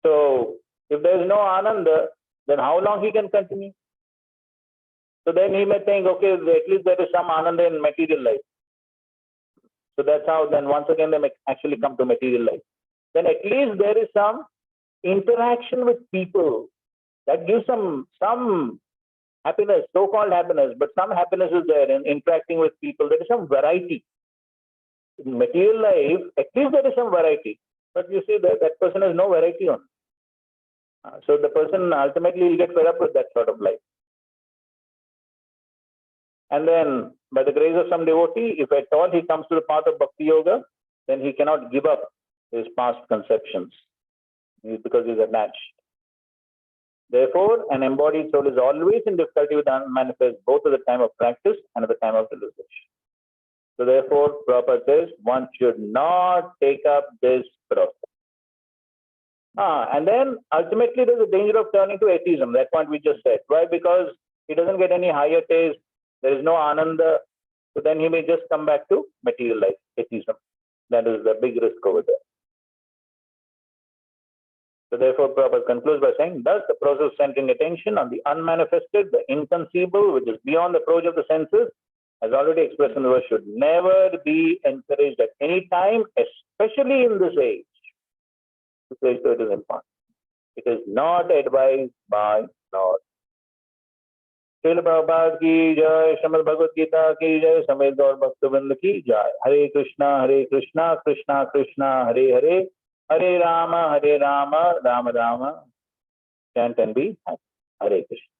So, if there is no Ananda, then how long he can continue? So then he may think, okay, at least there is some Ananda in material life. So that's how then once again they may actually come to material life. Then at least there is some interaction with people that gives some happiness, so-called happiness, but some happiness is there in interacting with people. There is some variety. In material life, at least there is some variety. But you see that person has no variety on. So the person ultimately will get fed up with that sort of life. And then by the grace of some devotee, if at all he comes to the path of Bhakti Yoga, then he cannot give up his past conceptions because he is attached. Therefore, an embodied soul is always in difficulty with the unmanifest, both at the time of practice and at the time of realization. So therefore, Prabhupada says, one should not take up this process. And then ultimately there's a danger of turning to atheism. That point we just said. Why? Because he doesn't get any higher taste. There is no Ananda. So then he may just come back to material life, atheism. That is the big risk over there. So therefore, Prabhupada concludes by saying, thus the process of centering attention on the unmanifested, the inconceivable, which is beyond the approach of the senses, as already expressed in the verse, should never be encouraged at any time, especially in this age. This age, so it is important. It is not advised by Lord. Srila Prabhupada ki jai, Srimad Bhagavad Gita ki jai, Samed Gaur Bhaktivinoda ki jai. Hare Krishna, Krishna Krishna, Hare Hare, Hare Rama, Rama Rama. Chant and be happy. Hare Krishna.